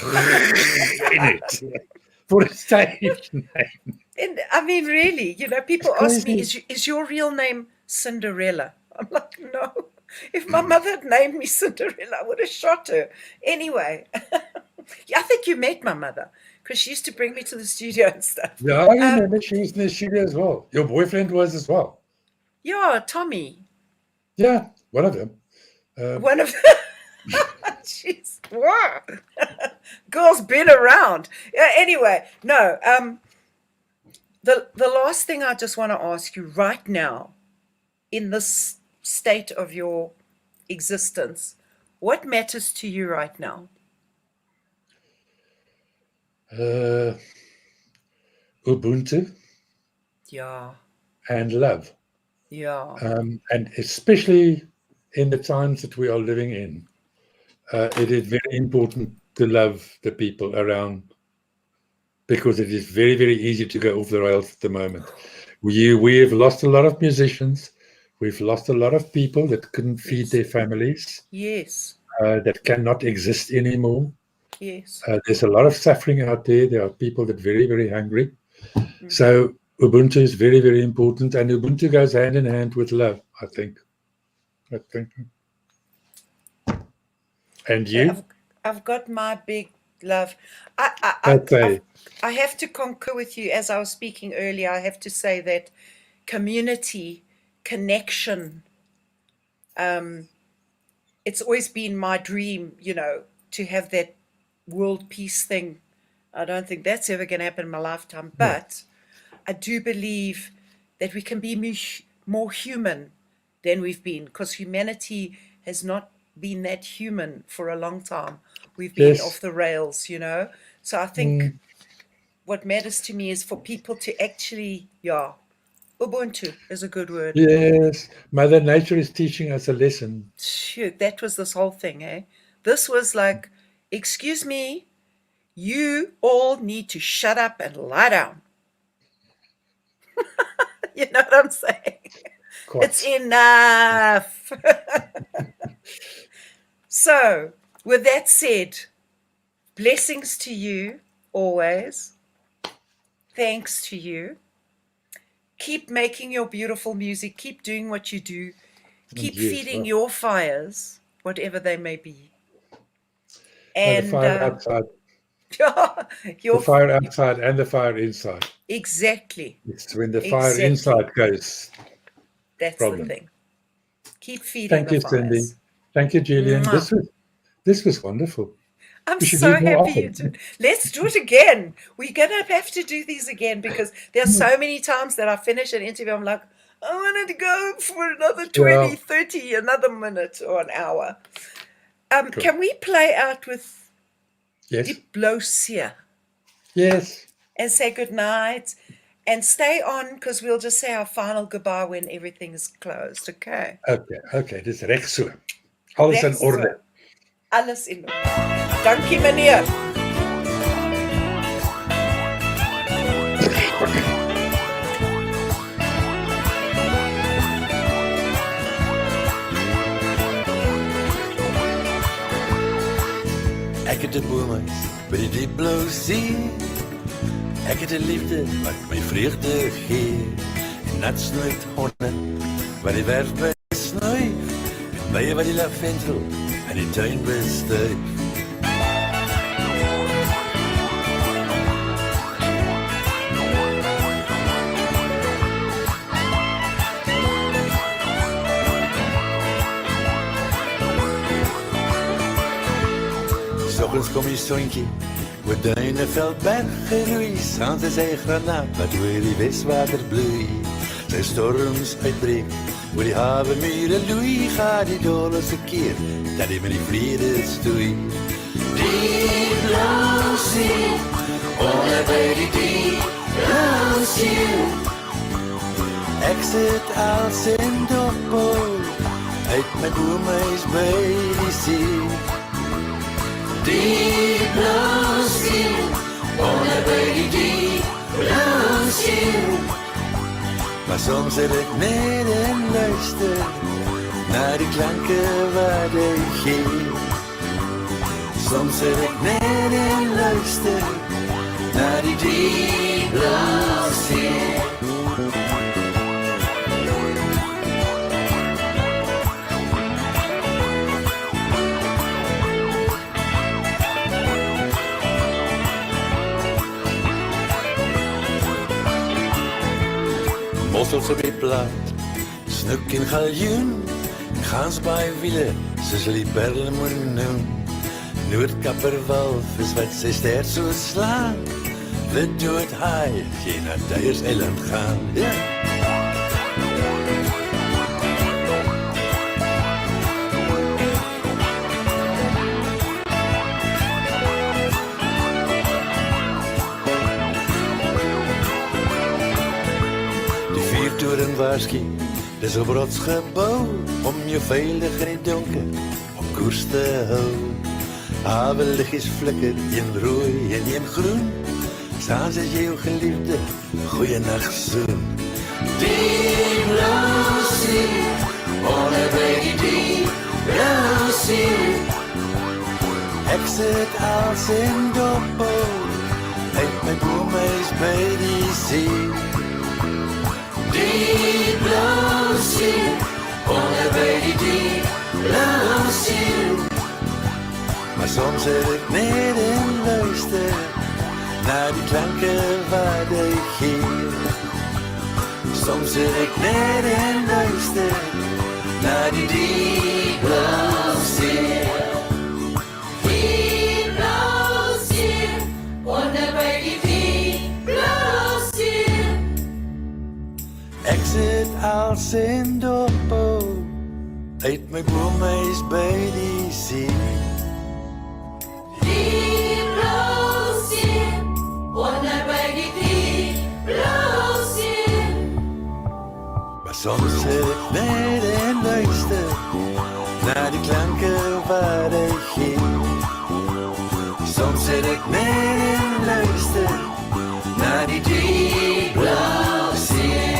in it for a stage name?" And I mean, really, you know, people It's ask me, crazy. is your real name Cinderella? I'm like, no. If my mother had named me Cinderella, I would have shot her. Anyway, I think you met my mother because she used to bring me to the studio and stuff. Yeah, I remember she was in the studio as well. Your boyfriend was as well. Yeah, Tommy. Yeah, one of them. One of them. Jeez, wow. Girl's been around. Yeah, anyway, no. The last thing I just want to ask you right now, in this state of your existence, what matters to you right now? Ubuntu Yeah, and love. yeah. And especially in the times that we are living in, it is very important to love the people around, because it is very, very easy to go off the rails at the moment. We have lost a lot of musicians. We've lost a lot of people that couldn't feed their families, Yes, that cannot exist anymore. yes. There's a lot of suffering out there. There are people that are very, very hungry. So Ubuntu is very, very important, and Ubuntu goes hand in hand with love, I think. And you? I've got my big love. Okay. I have to concur with you. As I was speaking earlier, I have to say that community, connection, it's always been my dream, you know, to have that world peace thing. I don't think that's ever going to happen in my lifetime, but I do believe that we can be more human than we've been, because humanity has not been that human for a long time. We've been Yes. off the rails, you know. So I think what matters to me is for people to actually, Ubuntu is a good word. Yes. Mother Nature is teaching us a lesson. Shoot, that was this whole thing, eh? This was like, excuse me, you all need to shut up and lie down. You know what I'm saying? Quite. It's enough. So, with that said, blessings to you always. Thanks to you. Keep making your beautiful music. Keep doing what you do. Keep yes, feeding well. your fires, whatever they may be. The And fire outside, your the fire outside and the fire inside. exactly. It's when the fire Exactly. inside goes. That's problem. the thing. Keep feeding Thank the you, fires. Cindy. Thank you, Julian. Mwah. This was wonderful. I'm We should so do it more happy you often. did. Let's do it again. We're gonna have to do these again, because there's so many times that I finish an interview, I'm like, I wanted to go for another 20, 30, another minute or an hour. Can we play out with Yes. Diplosia Yes. and say good night and stay on, because we'll just say our final goodbye when everything is closed, okay? Okay. Dis reg so. Alles in Reg so. orde. Alles in orde. Dankie, meneer. Ek het 'n boomhuis by die diep blou see. Ek het 'n liefde wat my vreugde gee. En nat snuit honde wat die werf besnuif. En bye wat die lavendel in die tuin bestuif. S'oggends kom die sontjie oor Duineveld berg geroei. Saans is hy granaat wat oor die Weswater bloei. Sy storms uitbreek oor die hawe mure loei. Ga die dolle se keer dat hy met die vrede stoei. Die blou see, onder by die diep blou see. Ek sit als in doppel uit my boomhuis by die see. Die blou see, onder by die diep blou see. Maar soms het ek net en luister na die klanke wat hy gee. Soms het ek net en luister na die diep blou see. Mossels op die plaat, snoek en galjoen, gans baie wiele, soos die perlemoen noem. Noordkapperwalf is wat sy ster so slaan, wit dood haai, as jy na Duiers Eiland gaan. Ja. Toren waarskie, dis op rots gebou, om jou veilig in die donker op koers te hou. Haweliggies flikker, een rooi en een groen, saans is jou geliefde, goeienacht soen. Die blou see, onder by die diep blou see. Ek sit als in doppel, uit my boomhuis by die see. Die blou see, onder by die diep blou see. Maar soms het ek net en luister na die klanke wat hy gee. Soms het ek net en luister na die diep blou see. Die blou see, onder by die diep blou see. Ek sit als in doppel uit my boomhuis by die see. Die blou see, onder by die blou see. Maar soms sit ek net en luister na die klanke wat hy gee. Soms sit ek net en luister na die blou see.